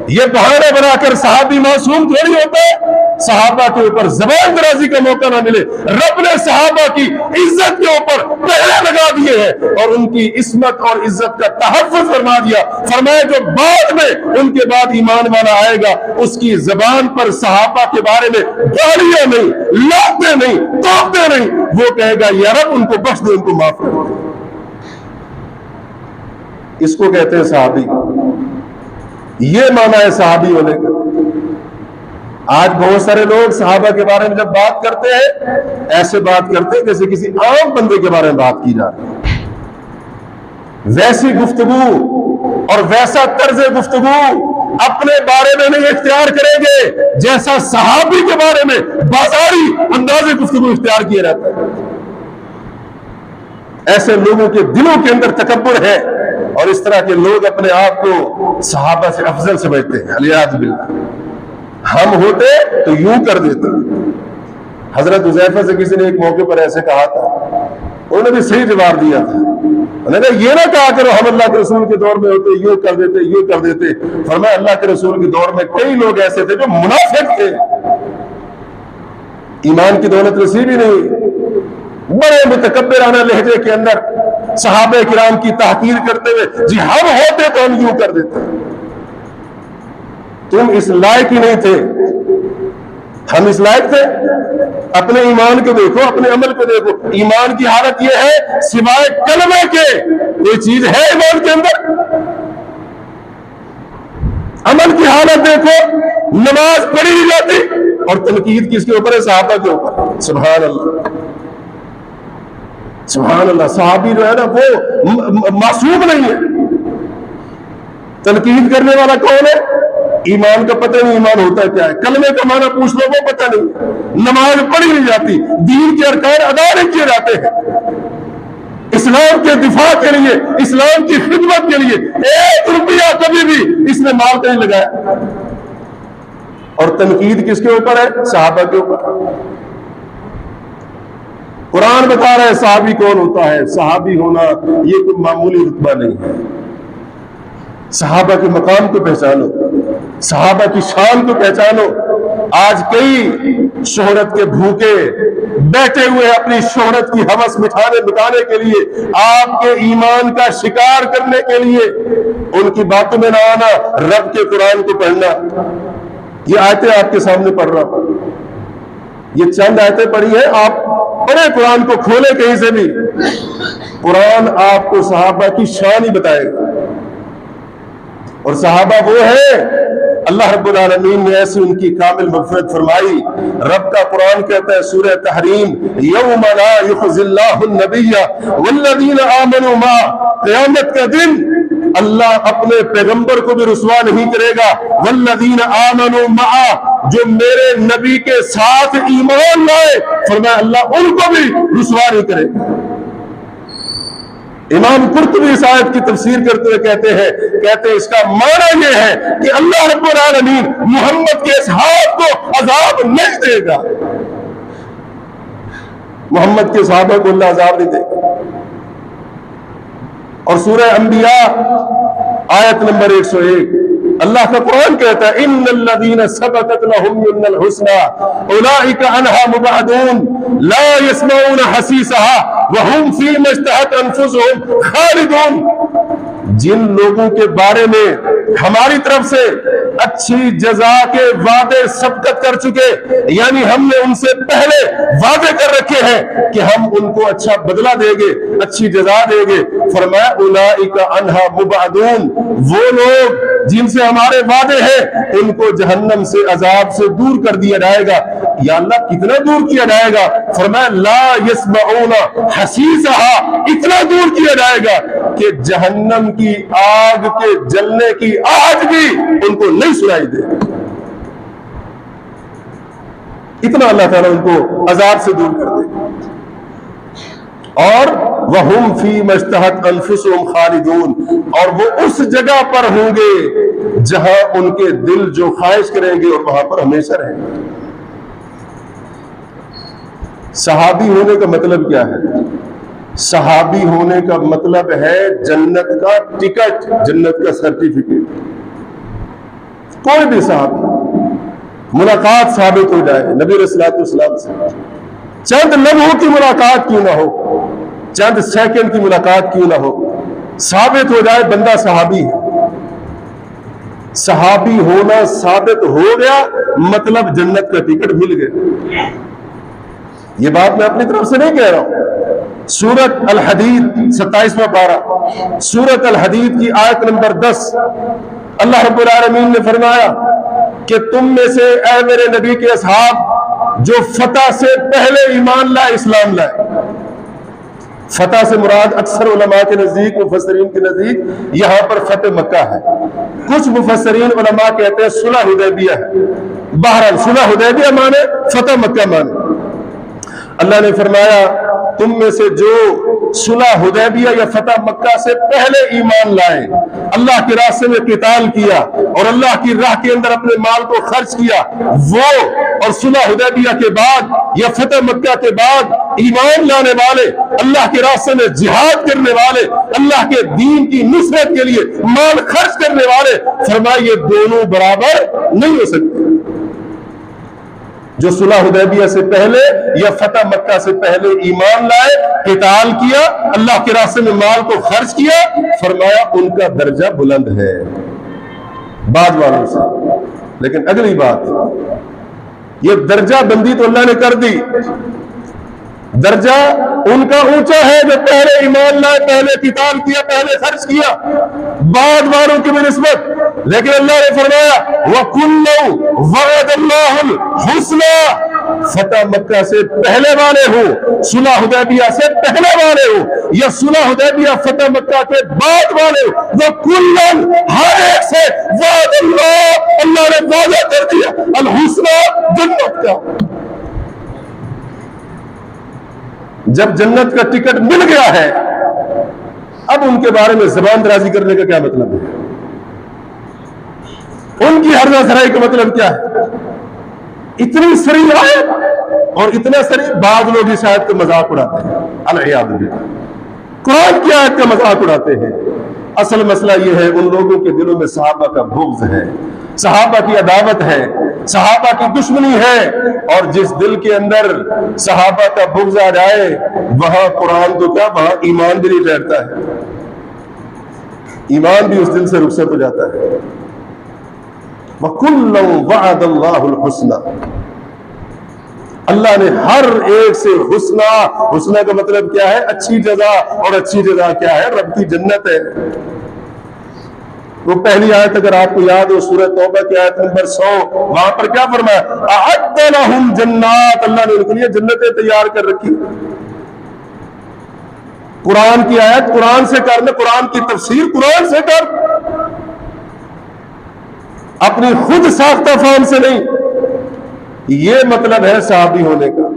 یہ بہانے بنا کر صحابی معصوم تھوڑی ہوتا ہے، صحابہ کے اوپر زبان درازی کا موقع نہ ملے۔ رب نے صحابہ کی عزت کے اوپر پہرے لگا دیے ہیں اور ان کی عصمت اور عزت کا تحفظ فرما دیا۔ فرمایا جو بعد میں ان کے بعد ایمان والا آئے گا، اس کی زبان پر صحابہ کے بارے میں گالیاں نہیں، لاتے نہیں، توپتے نہیں، وہ کہے گا یا رب ان کو بخش دے، ان کو معاف کر دے۔ اس کو کہتے ہیں صحابی، یہ معنی ہے صحابی ہونے کا۔ آج بہت سارے لوگ صحابہ کے بارے میں جب بات کرتے ہیں، ایسے بات کرتے ہیں جیسے کسی عام بندے کے بارے میں بات کی جا رہی ہے۔ ویسی گفتگو اور ویسا طرز گفتگو اپنے بارے میں نہیں اختیار کریں گے جیسا صحابی کے بارے میں بازاری انداز گفتگو اختیار کیے رہتا ہے۔ ایسے لوگوں کے دلوں کے اندر تکبر ہے اور اس طرح کے لوگ اپنے آپ کو صحابہ سے افضل سمجھتے ہیں، علیہ باللہ۔ ہم ہوتے تو یوں کر دیتے۔ حضرت حذیفہ سے کسی نے ایک موقع پر ایسے کہا تھا، انہوں نے بھی صحیح جواب دیا تھا، انہوں نے کہا یہ نہ کہا کرو ہم اللہ کے رسول کے دور میں ہوتے یوں کر دیتے یوں کر دیتے۔ فرمایا اللہ کے رسول کے دور میں کئی لوگ ایسے تھے جو منافق تھے، ایمان کی دولت نصیب ہی نہیں، بڑے متکبرانہ لہجے کے اندر صحابہ کرام کی تحقیر کرتے ہوئے جی ہم ہوتے تو ہم یوں کر دیتے۔ تم اس لائق ہی نہیں تھے، ہم اس لائق تھے؟ اپنے ایمان کو دیکھو، اپنے عمل کو دیکھو۔ ایمان کی حالت یہ ہے سوائے کلمے کے کوئی چیز ہے ایمان کے اندر؟ عمل کی حالت دیکھو، نماز پڑھی نہیں جاتی اور تنقید کس کے اوپر ہے؟ صحابہ کے اوپر۔ سبحان اللہ، سبحان اللہ۔ صحابی جو ہے نا وہ معصوم نہیں ہے۔ تنقید کرنے والا کون ہے؟ ایمان کا پتہ نہیں ایمان ہوتا کیا ہے، کلمے کا معنی پوچھ لو وہ پتہ نہیں، نماز پڑھی نہیں جاتی، دین کے ارکان ادا نہیں کیے جاتے ہیں، اسلام کے دفاع کے لیے، اسلام کی خدمت کے لیے ایک روپیہ کبھی بھی اس نے مال کا نہیں لگایا۔ اور تنقید کس کے اوپر ہے؟ صحابہ کے اوپر۔ قرآن بتا رہا ہے صحابی کون ہوتا ہے۔ صحابی ہونا یہ کوئی معمولی رتبہ نہیں ہے۔ صحابہ کے مقام کو پہچانو، صحابہ کی شان کو پہچانو۔ آج کئی شہرت کے بھوکے بیٹھے ہوئے اپنی شہرت کی ہوس مٹانے کے لیے، آپ کے ایمان کا شکار کرنے کے لیے ان کی باتوں میں نہ آنا، رب کے قرآن کو پڑھنا۔ یہ آیتیں آپ کے سامنے پڑھ رہا ہوں، یہ چند آیتیں پڑھی ہیں، آپ پڑھے قرآن کو، کھولے کہیں سے بھی، قرآن آپ کو صحابہ کی شان ہی بتائے گا۔ اور صحابہ وہ ہے اللہ رب العالمین نے ایسی ان کی کامل مغفرت فرمائی۔ رب کا قرآن کہتا ہے سورہ تحریم، یوم لا یخزی اللہ النبی والذین آمنوا معہ، قیامت کا دن اللہ اپنے پیغمبر کو بھی رسوا نہیں کرے گا، والذین آمنوا معہ، جو میرے نبی کے ساتھ ایمان لائے، فرمایا اللہ ان کو بھی رسوا نہیں کرے گا۔ امام قرطبی اس آیت کی تفسیر کرتے ہوئے کہتے ہیں اس کا معنی یہ ہے کہ اللہ رب العالمین محمد کے اصحاب کو عذاب نہیں دے گا، محمد کے صحابہ کو اللہ عذاب نہیں دے گا۔ اور سورہ انبیاء آیت نمبر 101 اللہ کا قرآن کہتا ہے ان الذین سبقت لهم من الحسنى اولئک عنها مبعدون لا يسمعون حسیسها وهم فيما اشتهت انفسهم خالدون۔ جن لوگوں کے بارے میں ہماری طرف سے اچھی جزا کے وعدے سبقت کر چکے، یعنی ہم نے ان سے پہلے وعدے کر رکھے ہیں کہ ہم ان کو اچھا بدلہ دیں گے، اچھی جزا دیں گے، فرمایا اولئک عنہا مبعدون، وہ لوگ جن سے ہمارے وعدے ہیں ان کو جہنم سے عذاب سے دور کر دیا جائے گا۔ یا اللہ کتنا دور کیا جائے گا؟ فرمایا لا یسمعون حسیسہا، اتنا دور کیا جائے گا کہ جہنم کی آگ کے جلنے کی آج بھی ان کو نہیں سنائی دے، اتنا اللہ تعالیٰ ان کو عذاب سے دور کر دے۔ اور وَهُمْ فِي مَا اشْتَهَتْ أَنفُسُهُمْ خَالِدُونَ، اور وہ اس جگہ پر ہوں گے جہاں ان کے دل جو خواہش کریں گے اور وہاں پر ہمیشہ رہیں گے۔ صحابی ہونے کا مطلب کیا ہے؟ صحابی ہونے کا مطلب ہے جنت کا ٹکٹ، جنت کا سرٹیفکیٹ۔ کوئی بھی صحابی ملاقات ثابت ہو جائے نبی علیہ الصلوۃ والسلام سے، چند لمحوں کی ملاقات کیوں نہ ہو، چند سیکنڈ کی ملاقات کیوں نہ ہو، ثابت ہو جائے بندہ صحابی ہے، صحابی ہونا ثابت ہو گیا مطلب جنت کا ٹکٹ مل گیا۔ یہ بات میں اپنی طرف سے نہیں کہہ رہا ہوں، سورۃ الحدید 27واں پارہ، سورۃ الحدید کی آیت نمبر 10، اللہ رب العالمین نے فرمایا کہ تم میں سے اے میرے نبی کے اصحاب جو فتح سے پہلے ایمان لائے، اسلام لائے۔ فتح سے مراد اکثر علماء کے نزدیک، مفسرین کے نزدیک یہاں پر فتح مکہ ہے، کچھ مفسرین علماء کہتے ہیں صلح حدیبیہ ہے، بہرحال صلح حدیبیہ مانے فتح مکہ مانے۔ اللہ نے فرمایا تم میں سے جو صلح حدیبیہ یا فتح مکہ سے پہلے ایمان لائے، اللہ کے راستے میں قتال کیا اور اللہ کی راہ کے اندر اپنے مال کو خرچ کیا، وہ اور صلح حدیبیہ کے بعد یا فتح مکہ کے بعد ایمان لانے والے، اللہ کے راستے میں جہاد کرنے والے، اللہ کے دین کی نصرت کے لیے مال خرچ کرنے والے، فرمایا یہ دونوں برابر نہیں ہو سکتے۔ جو صلح حدیبیہ سے پہلے یا فتح مکہ سے پہلے ایمان لائے، قتال کیا، اللہ کے راستے میں مال کو خرچ کیا، فرمایا ان کا درجہ بلند ہے بعد والوں سے۔ لیکن اگلی بات، یہ درجہ بندی تو اللہ نے کر دی، درجہ ان کا اونچا ہے جو پہلے ایمان لائے، پہلے قتال کیا، پہلے خرچ کیا، بعد والوں کی بنسبت۔ لیکن اللہ نے فرمایا وَكُلًّا وَعَدَ اللَّهُ الْحُسْنَى، فتح مکہ سے پہلے والے ہوں، صلح حدیبیہ سے پہلے والے ہوں، یا صلح حدیبیہ فتح مکہ کے بعد والے ہوں، وَكُلًّا ہر ایک سے وعد اللہ، اللہ نے وعدہ کر دیا الحسنى، جنت کا۔ جب جنت کا ٹکٹ مل گیا ہے، اب ان کے بارے میں زبان درازی کرنے کا کیا مطلب ہے؟ ان کی ہرزہ سرائی کا مطلب کیا ہے؟ اتنی سری آیت اور اتنا سری، بعض لوگ اس آیت کا مذاق اڑاتے ہیں، العیاذ باللہ، قرآن کی آیت کا مذاق اڑاتے ہیں۔ اصل مسئلہ یہ ہے ان لوگوں کے دلوں میں صحابہ کا بغض ہے، صحابہ کی عداوت ہے، صحابہ کی دشمنی ہے، اور جس دل کے اندر صحابہ کا بغض آ جائے وہاں قرآن تو کیا، وہاں ایمان بھی نہیں ٹھہرتا ہے، ایمان بھی اس دل سے رخصت ہو جاتا ہے۔ وَكُلًّا وَعَدَ اللَّهُ الْحُسْنَى، اللہ نے ہر ایک سے حسنہ، حسنہ کا مطلب کیا ہے؟ اچھی جزا، اور اچھی جزا کیا ہے؟ رب کی جنت ہے۔ وہ پہلی آیت اگر آپ کو یاد ہو سورہ توبہ کی آیت نمبر 100، وہاں پر کیا فرمایا؟ اعد لهم جنات، اللہ نے ان کے لیے جنتیں تیار کر رکھی۔ قرآن کی آیت قرآن سے کرنا، قرآن کی تفسیر قرآن سے کر، اپنی خود ساختہ فہم سے نہیں۔ یہ مطلب ہے صحابی ہونے کا،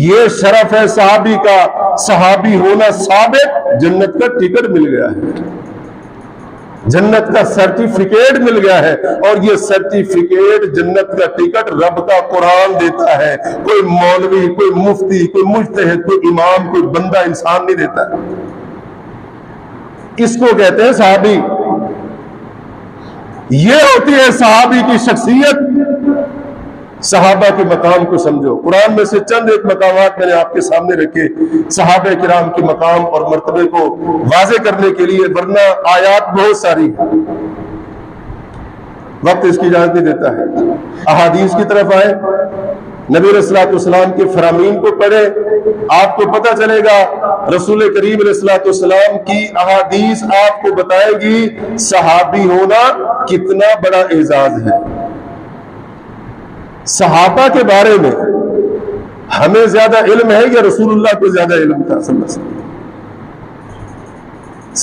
یہ شرف ہے صحابی کا، صحابی ہونا ثابت، جنت کا ٹکٹ مل گیا ہے، جنت کا سرٹیفکیٹ مل گیا ہے، اور یہ سرٹیفکیٹ، جنت کا ٹکٹ رب کا قرآن دیتا ہے، کوئی مولوی، کوئی مفتی، کوئی مجتہد، کوئی امام، کوئی بندہ انسان نہیں دیتا ہے۔ اس کو کہتے ہیں صحابی۔ یہ ہوتی ہے صحابی کی شخصیت، صحابہ کے مقام کو سمجھو۔ قرآن میں سے چند ایک مقامات میں نے آپ کے سامنے رکھے صحابہ کرام کے مقام اور مرتبے کو واضح کرنے کے لیے، ورنہ آیات بہت ساری ہیں، وقت اس کی اجازت نہیں دیتا ہے۔ احادیث کی طرف آئے، نبی علیہ الصلوۃ والسلام کے فرامین کو پڑھے، آپ کو پتہ چلے گا رسول کریم علیہ الصلوۃ والسلام کی احادیث آپ کو بتائے گی صحابی ہونا کتنا بڑا اعزاز ہے۔ صحابہ کے بارے میں ہمیں زیادہ علم ہے یا رسول اللہ کو زیادہ علم تھا صلی اللہ علیہ وسلم؟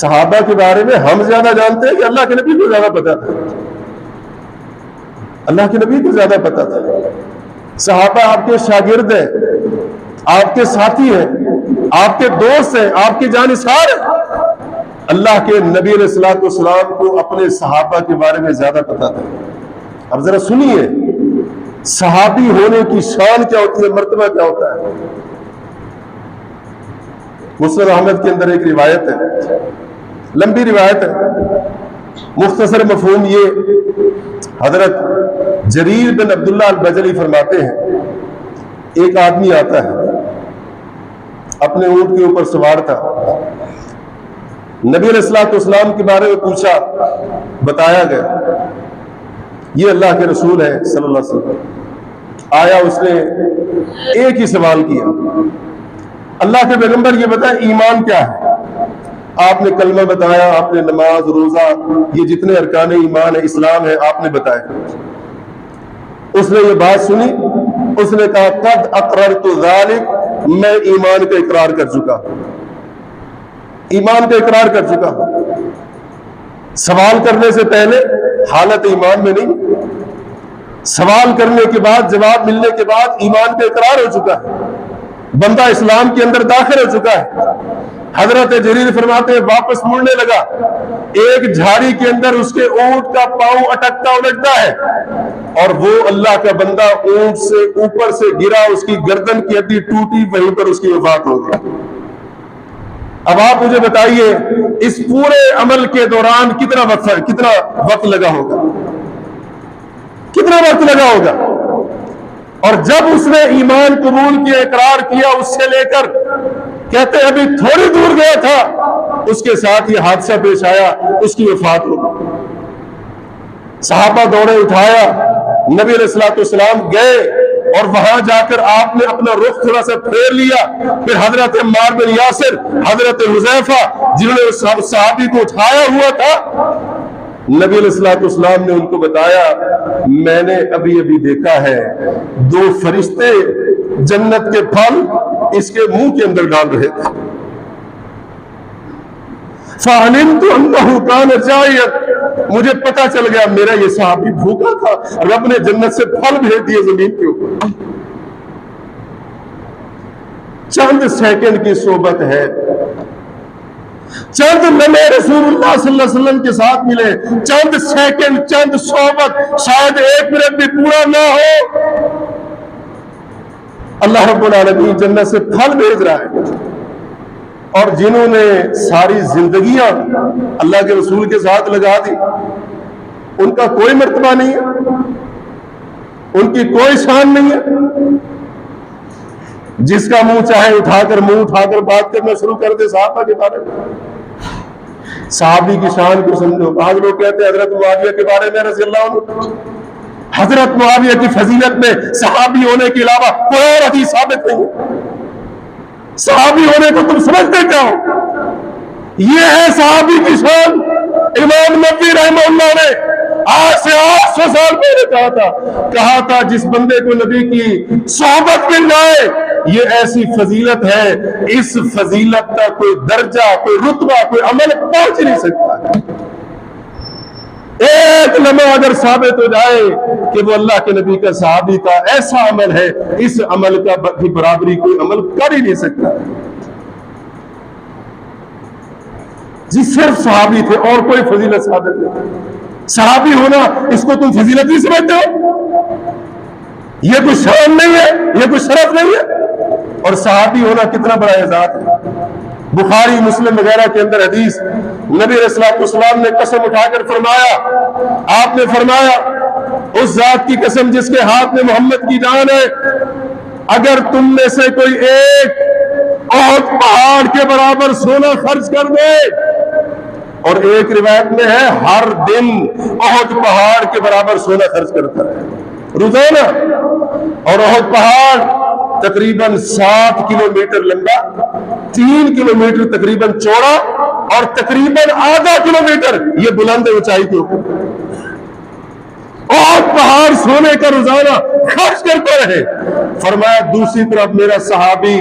صحابہ کے بارے میں ہم زیادہ جانتے ہیں کہ اللہ کے نبی کو زیادہ پتا تھا؟ اللہ کے نبی کو زیادہ پتا تھا۔ صحابہ آپ کے شاگرد ہیں، آپ کے ساتھی ہیں، آپ کے دوست ہیں، آپ کے جانثار ہیں۔ اللہ کے نبی علیہ الصلوۃ والسلام کو اپنے صحابہ کے بارے میں زیادہ پتا تھا۔ اب ذرا سنیے صحابی ہونے کی شان کیا ہوتی ہے، مرتبہ کیا ہوتا ہے۔ مسند احمد کے اندر ایک روایت ہے، لمبی روایت ہے، مختصر مفہوم یہ، حضرت جریر بن عبداللہ البجلی فرماتے ہیں ایک آدمی آتا ہے، اپنے اونٹ کے اوپر سوار تھا، نبی علیہ الصلوۃ والسلام کے بارے میں پوچھا، بتایا گیا یہ اللہ کے رسول ہے صلی اللہ علیہ وسلم۔ آیا، اس نے ایک ہی سوال کیا، اللہ کے پیغمبر یہ بتائیں ایمان کیا ہے؟ آپ نے کلمہ بتایا، آپ نے نماز، روزہ، یہ جتنے ارکان ایمان ہے، اسلام ہے، آپ نے بتایا۔ اس نے یہ بات سنی، اس نے کہا قد اقررت ذلک، میں ایمان کا اقرار کر چکا، ایمان کا اقرار کر چکا۔ سوال کرنے سے پہلے حالت ایمان میں نہیں، سوال کرنے کے بعد، جواب ملنے کے بعد ایمان کا اقرار ہو چکا ہے، بندہ اسلام کے اندر داخل ہو چکا ہے۔ حضرت جریر فرماتے ہیں واپس مڑنے لگا، ایک جھاڑی کے اندر اس کے اونٹ کا پاؤں اٹکتا الٹتا ہے، اور وہ اللہ کا بندہ اونٹ سے اوپر سے گرا، اس کی گردن کی ہڈی ٹوٹی، وہیں پر اس کی وفات ہو گئی۔ اب آپ مجھے بتائیے اس پورے عمل کے دوران کتنا وقت لگا ہوگا، کتنا وقت لگا ہوگا؟ اور جب اس نے ایمان قبول کیا، اقرار کیا، اس سے لے کر کہتے ابھی تھوڑی دور گیا تھا، اس کے ساتھ یہ حادثہ پیش آیا، اس کی وفات ہو گئی۔ صحابہ دوڑے، اٹھایا، نبی علیہ الصلوۃ والسلام گئے، اور وہاں جا کر آپ نے اپنا رخ تھوڑا سا پھیر لیا، پھر حضرت عمار بن یاسر، حضرت حذیفہ جنہوں نے اس صحابی کو اٹھایا ہوا تھا، نبی علیہ الصلوۃ والسلام نے ان کو بتایا میں نے ابھی ابھی دیکھا ہے دو فرشتے جنت کے پھل اس کے منہ کے اندر ڈال رہے تھے۔ فَعَلِمْتُ أَنَّهُ كَانَ جَائِعًا، مجھے پتا چل گیا میرا یہ صحابی بھوکا تھا، رب نے جنت سے پھل بھیج دیے زمین کے اوپر۔ چند سیکنڈ کی صحبت ہے، چند لمحے رسول اللہ صلی اللہ علیہ وسلم کے ساتھ ملے، چند سیکنڈ، چند صحبت، شاید 1 منٹ بھی پورا نہ ہو، اللہ رب العالمین جنت سے پھل بھیج رہا ہے۔ اور جنہوں نے ساری زندگیاں اللہ کے رسول کے ساتھ لگا دی، ان کا کوئی مرتبہ نہیں ہے، ان کی کوئی شان نہیں ہے۔ جس کا منہ چاہے اٹھا کر بات کرنا شروع کر دے صحابہ کے بارے میں۔ صحابی کی شان کو سمجھو۔ بعض لوگ کہتے ہیں حضرت معاویہ کے بارے میں رضی اللہ عنہ، حضرت معاویہ کی فضیلت میں صحابی ہونے کے علاوہ کوئی اور حدیث ثابت نہیں ہے۔ صحابی ہونے کو تم سمجھتے کیا ہو؟ یہ ہے صحابی کی شان۔ امام نبوی رحمہ اللہ نے آج سے 800 سال پہلے کہا تھا جس بندے کو نبی کی صحبت مل جائے یہ ایسی فضیلت ہے، اس فضیلت کا کوئی درجہ، کوئی رتبہ، کوئی عمل پہنچ نہیں سکتا۔ ایک لمحہ اگر ثابت ہو جائے کہ وہ اللہ کے نبی کا صحابی کا ایسا عمل ہے، اس عمل کا بھی برابری کوئی عمل کر ہی نہیں سکتا۔ جی صرف صحابی تھے اور کوئی فضیلت ثابت نہیں۔ صحابی ہونا اس کو تم فضیلت نہیں سمجھتے ہو؟ یہ کوئی شان نہیں ہے، یہ کوئی شرف نہیں ہے۔ اور صحابی ہونا کتنا بڑا اعزاز ہے۔ بخاری مسلم وغیرہ کے اندر حدیث، نبی علیہ الصلوۃ والسلام نے قسم اٹھا کر فرمایا، آپ نے فرمایا اس ذات کی قسم جس کے ہاتھ میں محمد کی جان ہے، اگر تم میں سے کوئی ایک احد پہاڑ کے برابر سونا خرچ کر دے، اور ایک روایت میں ہے ہر دن احد پہاڑ کے برابر سونا خرچ کرتا ہے روزانہ، اور احد پہاڑ تقریباً 7 کلومیٹر لمبا، 3 کلومیٹر تقریباً چوڑا، اور تقریباً آدھا کلومیٹر یہ بلند اونچائی کے اوپر، اور پہاڑ سونے کا روزانہ خرچ کرتے رہے۔ فرمایا دوسری طرف میرا صحابی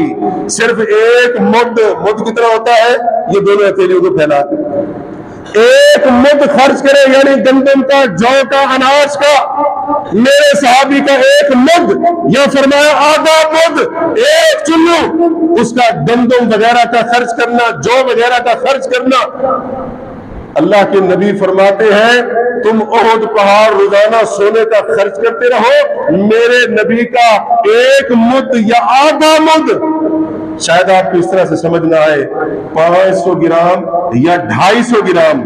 صرف ایک مد کتنا ہوتا ہے، یہ دونوں ہتھیلیوں کو پھیلا کے ایک مد خرچ کرے، یعنی گندم کا، جو کا، اناج کا، میرے صحابی کا ایک مد، یا فرمایا آدھا مد، ایک چلو اس کا گندم وغیرہ کا خرچ کرنا، جو وغیرہ کا خرچ کرنا۔ اللہ کے نبی فرماتے ہیں تم احد پہاڑ روزانہ سونے کا خرچ کرتے رہو، میرے نبی کا ایک مد یا آدھا مد، شاید آپ کو اس طرح سے سمجھ نہ آئے، 500 گرام یا 250 گرام،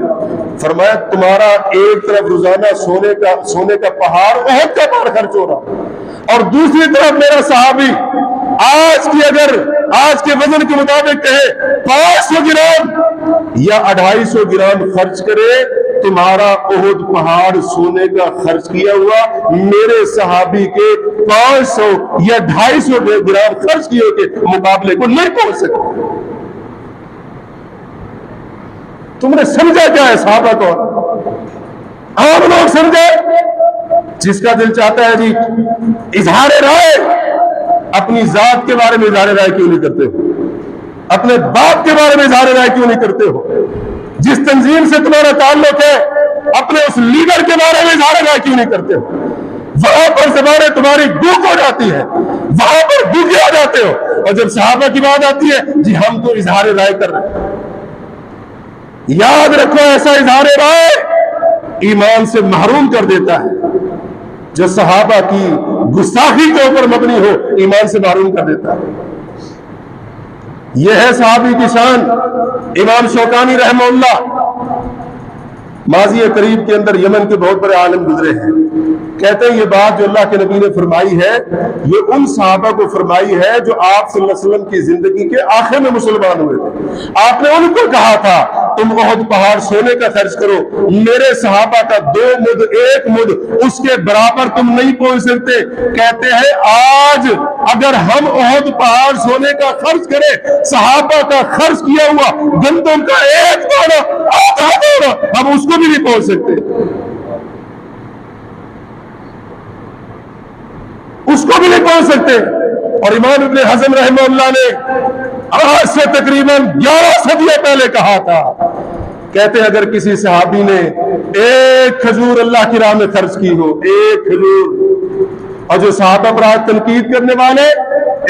فرمایا تمہارا ایک طرف روزانہ سونے کا پہاڑ، احد کا پہاڑ خرچ ہو رہا، اور دوسری طرف میرا صحابی آج کے وزن کے مطابق کہے 500 گرام یا 250 گرام خرچ کرے، تمہارا احد پہاڑ سونے کا خرچ کیا ہوا میرے صحابی کے 500 یا 250 گرام خرچ کیے کے مقابلے کو نہیں پہنچ سکتے۔ تم نے سمجھا کیا ہے صحابہ کو؟ عام لوگ سمجھے، جس کا دل چاہتا ہے جی اظہار رائے، اپنی ذات کے بارے میں اظہار رائے کیوں نہیں کرتے ہو؟ اپنے باپ کے بارے میں اظہار رائے کیوں نہیں کرتے ہو؟ جس تنظیم سے تمہارا تعلق ہے اپنے اس لیڈر کے بارے میں اظہار رائے کیوں نہیں کرتے ہو؟ وہاں پر زبانیں تمہاری گوک ہو جاتی ہے، وہاں پر گوگے آ جاتے ہو، اور جب صحابہ کی بات آتی ہے جی ہم تو اظہار رائے کر رہے ہیں۔ یاد رکھو ایسا اظہار رائے ایمان سے محروم کر دیتا ہے، جو صحابہ کی گستاخی کے اوپر مبنی ہو ایمان سے محروم کر دیتا ہے۔ یہ ہے صحابی کی شان۔ امام شوکانی رحمہ اللہ ماضی قریب کے اندر یمن کے بہت بڑے عالم گزرے ہیں، کہتے ہیں یہ بات جو اللہ کے نبی نے فرمائی ہے یہ ان صحابہ کو فرمائی ہے جو آپ صلی اللہ علیہ وسلم کی زندگی کے آخر میں مسلمان ہوئے تھے۔ آپ نے ان کو کہا تھا تم احد پہاڑ سونے کا خرچ کرو، میرے صحابہ کا 2 مد 1 مد اس کے برابر تم نہیں پہنچ سکتے۔ کہتے ہیں آج اگر ہم احد پہاڑ سونے کا خرچ کریں، صحابہ کا خرچ کیا ہوا گندم کا 1 دانہ آدھا دانہ ہم اس کو بھی نہیں پہنچ سکتے، اس کو بھی نہیں پہنچ سکتے۔ اور امام ابن حزم رحمہ اللہ نے آج سے تقریباً 11 صدیاں پہلے کہا تھا، کہتے ہیں اگر کسی صحابی نے 1 کھجور اللہ کی راہ میں خرچ کی ہو، 1 کھجور، اور جو صحابہ پر آج تنقید کرنے والے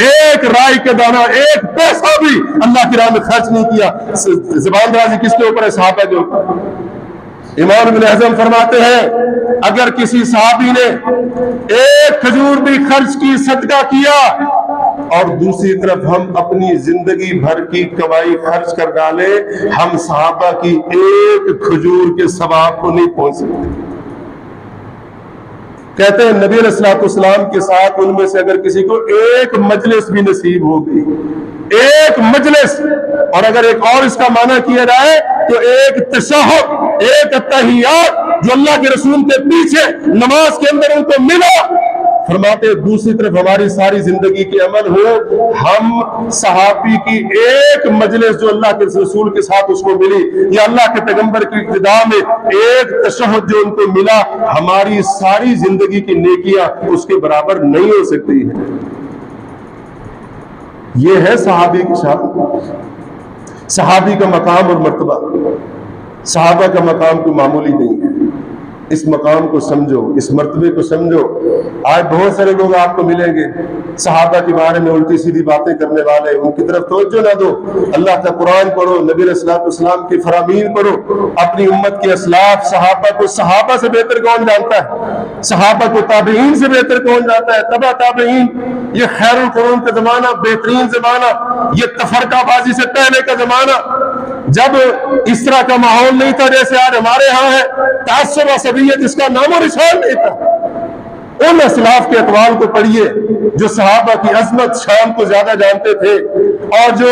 1 رائی کا دانہ 1 پیسہ بھی اللہ کی راہ میں خرچ نہیں کیا، زبان درازی کس کے اوپر ہے؟ صحابہ کے اوپر۔ امام ابن حزم فرماتے ہیں اگر کسی صحابی نے 1 کھجور بھی خرچ کی، صدقہ کیا، اور دوسری طرف ہم اپنی زندگی بھر کی کمائی خرچ کر ڈالے، ہم صحابہ کی 1 کھجور کے ثواب کو نہیں پہنچ سکتے۔ کہتے ہیں نبی علیہ السلام کے ساتھ ان میں سے اگر کسی کو 1 مجلس بھی نصیب ہو گئی، 1 مجلس، اور اگر ایک اور اس کا معنی کیا جائے تو 1 تشہد، 1 التحیات جو اللہ کے رسول کے پیچھے نماز کے اندر ان کو ملا، فرماتے دوسری طرف ہماری ساری زندگی کے عمل ہو، ہم صحابی کی 1 مجلس جو اللہ کے رسول کے ساتھ اس کو ملی، یا اللہ کے پیغمبر کی ابتدا میں 1 تشہد جو ان کو ملا، ہماری ساری زندگی کی نیکیاں اس کے برابر نہیں ہو سکتی ہے۔ یہ ہے صحابی کی شان، صحابی کا مقام اور مرتبہ۔ صحابہ کا مقام کوئی معمولی نہیں ہے، اس مقام کو سمجھو، اس مرتبے کو سمجھو۔ آج بہت سارے لوگ آپ کو ملیں گے صحابہ کے بارے میں الٹی سیدھی باتیں کرنے والے، ان کی طرف توجہ نہ دو۔ اللہ کا قرآن پڑھو، نبی علیہ السلام کی فرامین پڑھو، اپنی امت کے اسلاف صحابہ کو صحابہ سے بہتر کون جانتا ہے؟ صحابہ کو تابعین سے بہتر کون جانتا ہے؟ تبع تابعین۔ یہ خیر القرون کا زمانہ، بہترین زمانہ، یہ تفرقہ بازی سے پہلے کا زمانہ، جب اس طرح کا ماحول نہیں تھا جیسے آج ہمارے ہاں ہے، تعصب عصبیت اس کا نام و نشان نہیں تھا۔ ان اسلاف کے اقوال کو پڑھیے جو صحابہ کی عظمت شان کو زیادہ جانتے تھے اور جو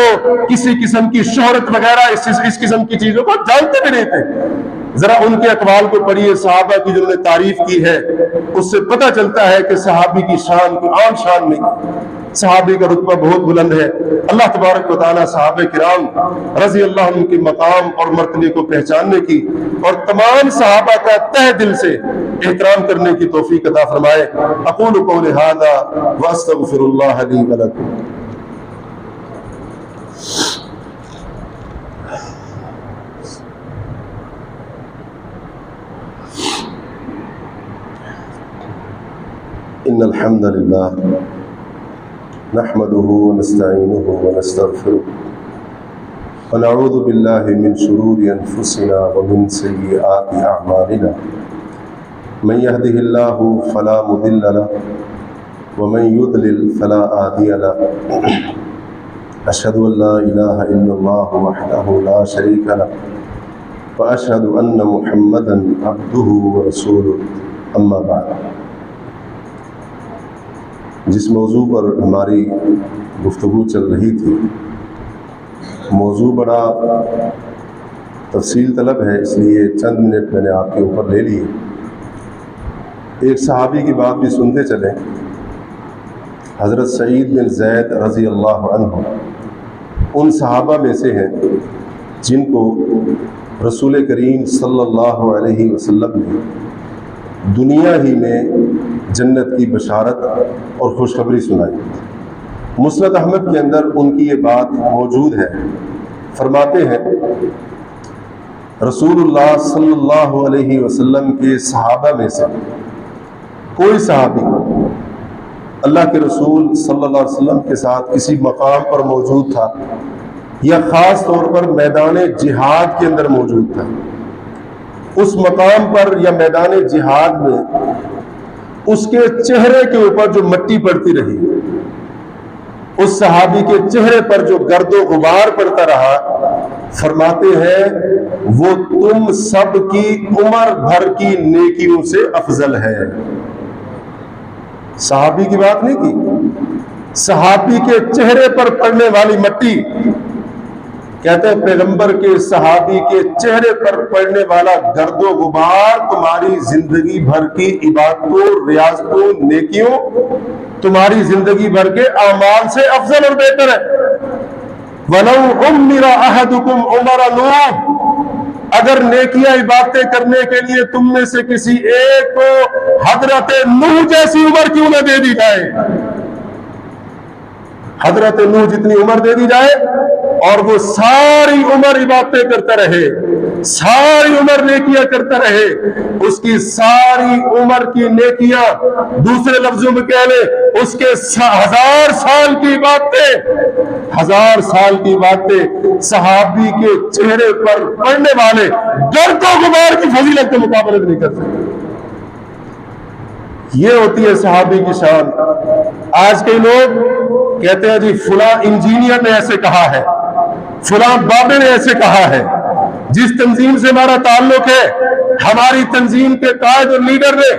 کسی قسم کی شہرت وغیرہ اس قسم کی چیزوں کو جانتے بھی نہیں تھے. ذرا ان کے اقوال کو پڑھیے، صحابہ کی جو نے تعریف کی ہے اس سے پتہ چلتا ہے کہ صحابی کی شان کوئی عام شان نہیں، صحابی کا رتبہ بہت بلند ہے. اللہ تبارک و تعالیٰ صحابہ کرام رضی اللہ عنہ کے مقام اور مرتبے کو پہچاننے کی اور تمام صحابہ کا تہ دل سے احترام کرنے کی توفیق عطا فرمائے. اقول قولی ھذا واستغفر اللہ لی ولکم. ان الحمد لله نحمده ونستعينه ونستغفره ونعوذ بالله من شرور انفسنا ومن سيئات اعمالنا. من يهده الله فلا مضل له ومن يضلل فلا هادي له. اشهد ان لا اله الا الله وحده لا شريك له واشهد ان محمدا عبده ورسوله. اما بعد، جس موضوع پر ہماری گفتگو چل رہی تھی، موضوع بڑا تفصیل طلب ہے، اس لیے چند منٹ میں نے آپ کے اوپر لے لیے. ایک صحابی کی بات بھی سنتے چلیں. حضرت سعید بن زید رضی اللہ عنہ ان صحابہ میں سے ہیں جن کو رسول کریم صلی اللہ علیہ وسلم نے دنیا ہی میں جنت کی بشارت اور خوشخبری سنائی. مسند احمد کے اندر ان کی یہ بات موجود ہے. فرماتے ہیں رسول اللہ صلی اللہ علیہ وسلم کے صحابہ میں سے کوئی صحابی اللہ کے رسول صلی اللہ علیہ وسلم کے ساتھ کسی مقام پر موجود تھا یا خاص طور پر میدان جہاد کے اندر موجود تھا، اس مقام پر یا میدان جہاد میں اس کے چہرے کے اوپر جو مٹی پڑتی رہی، اس صحابی کے چہرے پر جو گرد و غبار پڑتا رہا، فرماتے ہیں وہ تم سب کی عمر بھر کی نیکیوں سے افضل ہے. صحابی کی بات نہیں کی، صحابی کے چہرے پر پڑنے والی مٹی. کہتے ہیں پیغمبر کے صحابی کے چہرے پر پڑنے والا گرد و غبار تمہاری زندگی بھر کی عبادتوں، ریاضتوں، نیکیوں، تمہاری زندگی بھر کے اعمال سے افضل اور بہتر ہے. وَلَوْ عُمِّرَ أَحَدُكُمْ عُمَرَ نُوحٍ، اگر نیکیاں عبادتیں کرنے کے لیے تم میں سے کسی ایک کو حضرت نوح جیسی عمر کیوں نہ دے دی جائے، حضرت نوح جتنی عمر دے دی جائے اور وہ ساری عمر عبادتیں کرتا رہے، ساری عمر نیکیاں کرتا رہے، اس کی ساری عمر کی نیکیاں، دوسرے لفظوں میں کہہ لیں اس کے 1000 سال کی باتیں، 1000 سال کی باتیں صحابی کے چہرے پر پڑنے والے گرد و غبار کی فضیلت کا مقابلہ نہیں کر سکتے. یہ ہوتی ہے صحابی کی شان. آج کے لوگ کہتے ہیں جی فلاں انجینئر نے ایسے کہا ہے، فلاں بابے نے ایسے کہا ہے. جس تنظیم سے ہمارا تعلق ہے، ہماری تنظیم کے قائد اور لیڈر نے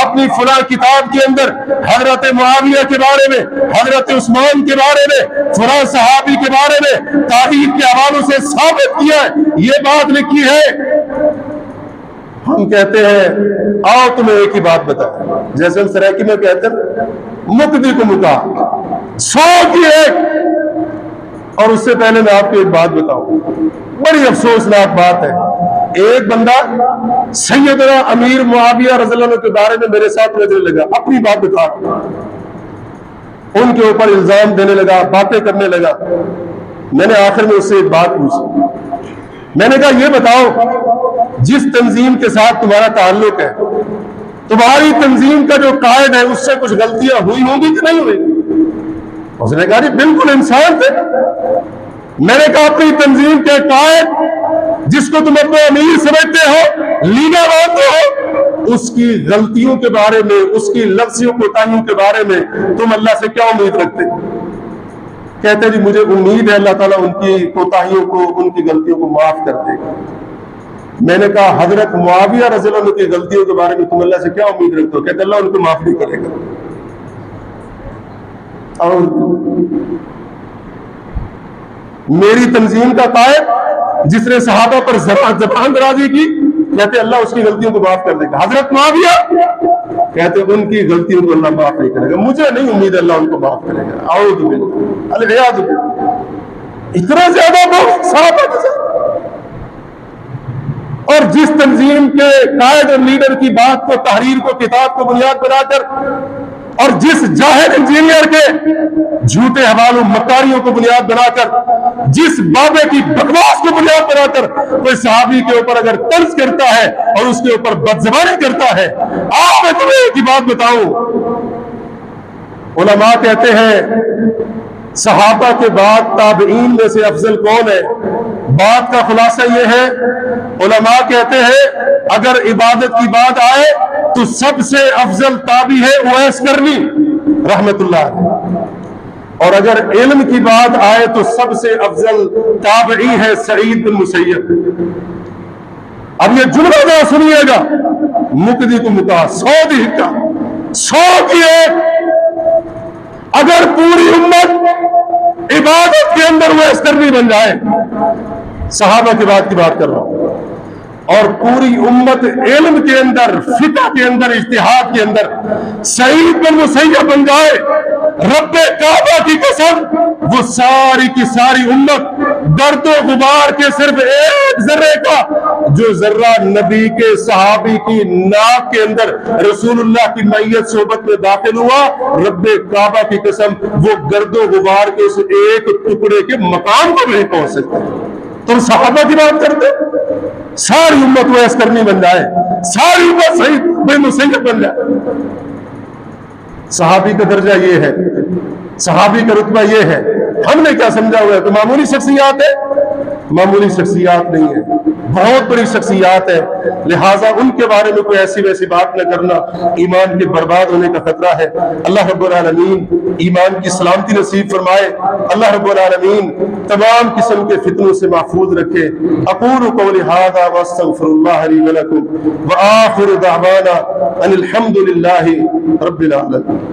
اپنی فلاں کتاب کے اندر حضرت معاویہ کے بارے میں، حضرت عثمان کے بارے میں، فلاں صحابی کے بارے میں تاریخ کے حوالوں سے ثابت کیا ہے، یہ بات لکھی ہے. ہم کہتے ہیں آؤ تمہیں ایک ہی بات بتائیں، جیسے ہم سرائکی میں کہتے ہیں مقدی کو مکا 100 کی ایک. اور اس سے پہلے میں آپ کو ایک بات بتاؤں، بڑی افسوسناک بات ہے. ایک بندہ سیدنا امیر معاویہ رضی اللہ عنہ کے بارے میں میرے ساتھ نظر لگا، اپنی بات بتا ان کے اوپر الزام دینے لگا، باتیں کرنے لگا. میں نے آخر میں اس سے ایک بات پوچھی، میں نے کہا یہ بتاؤ جس تنظیم کے ساتھ تمہارا تعلق ہے، تمہاری تنظیم کا جو قائد ہے اس سے کچھ غلطیاں ہوئی ہوں گی کہ نہیں ہوئی؟ اس نے کہا جی بالکل انسان تھے. میں نے کہا اپنی تنظیم کے قائد جس کو تم اپنے امیر سمجھتے ہو، لیڈر مانتے ہو، اس کی غلطیوں کے بارے میں، اس کی لفظیوں کوتاہیوں کے بارے میں تم اللہ سے کیا امید رکھتے؟ کہتے ہیں جی مجھے امید ہے اللہ تعالیٰ ان کی کوتاہیوں کو، ان کی غلطیوں کو معاف کر دے گا. میں نے کہا حضرت معاویہ رضی اللہ عنہ کی غلطیوں کے بارے میں تم اللہ سے کیا امید رکھتے ہو؟ کہتے اللہ ان کو معاف نہیں کرے گا. اور میری تنظیم کا قائد جس نے صحابہ پر زبان درازی کی، کہتے اللہ اس کی غلطیوں کو معاف کر دے گا. حضرت معاویہ کہتے ان کی غلطیوں کو اللہ معاف نہیں کرے گا. مجھے نہیں امید اللہ ان کو معاف کرے گا. اعوذ باللہ، العیاذ باللہ. اتنا زیادہ بغض صحابہ کے ساتھ. اور جس تنظیم کے قائد اور لیڈر کی بات کو، تحریر کو، کتاب کو بنیاد بنا کر، اور جس جاہل انجینئر کے جھوٹے حوالوں مکاریوں کو بنیاد بنا کر، جس بابے کی بکواس کو بنیاد بنا کر کوئی صحابی کے اوپر اگر طنز کرتا ہے اور اس کے اوپر بدزبانی کرتا ہے، آپ میں تمہیں ایک ہی بات بتاؤں، علماء کہتے ہیں صحابہ کے بعد تابعین میں سے افضل کون ہے؟ بات کا خلاصہ یہ ہے، علماء کہتے ہیں اگر عبادت کی بات آئے تو سب سے افضل تابعی ہے اویس کرنی رحمت اللہ علیہ، اور اگر علم کی بات آئے تو سب سے افضل تابعی ہے سعید بن مسیب. اب یہ جملہ نہ سنیے گا، مقدی کو مکا 100 دی حکا 100 کی ایک. اگر پوری امت عبادت کے اندر اویس کرنی بن جائے، صحابہ کی بات کر رہا ہوں، اور پوری امت علم کے اندر، فقہ کے اندر، اجتہاد کے اندر سعید بن مسیب بن جائے، رب کعبہ کی قسم وہ ساری کی ساری امت گرد و غبار کے صرف ایک ذرے کا، جو ذرہ نبی کے صحابی کی ناک کے اندر رسول اللہ کی معیت صحبت میں داخل ہوا، رب کعبہ کی قسم وہ گرد و غبار کے اس ایک ٹکڑے کے مقام کو نہیں پہنچ سکتے. تم صحابہ کی بات کرتے، ساری امت ویس کرنی بن جائے، ساری امت سعید بن مسیب بن جائے. صحابی کا درجہ یہ ہے، صحابی کا رتبہ یہ ہے. ہم نے کیا سمجھا ہوا ہے کہ معمولی شخصیات ہے؟ معمولی شخصیات نہیں ہے، بہت بڑی شخصیات ہے. لہٰذا ان کے بارے میں کوئی ایسی ویسی بات نہ کرنا ایمان کے برباد ہونے کا خطرہ ہے. اللہ رب العالمین ایمان کی سلامتی نصیب فرمائے. اللہ رب العالمین تمام قسم کے فتنوں سے محفوظ رکھے. اقول قولی ھذا واستغفر اللہ لی ولکم وآخر دعوانا ان الحمد للہ رب العالمین.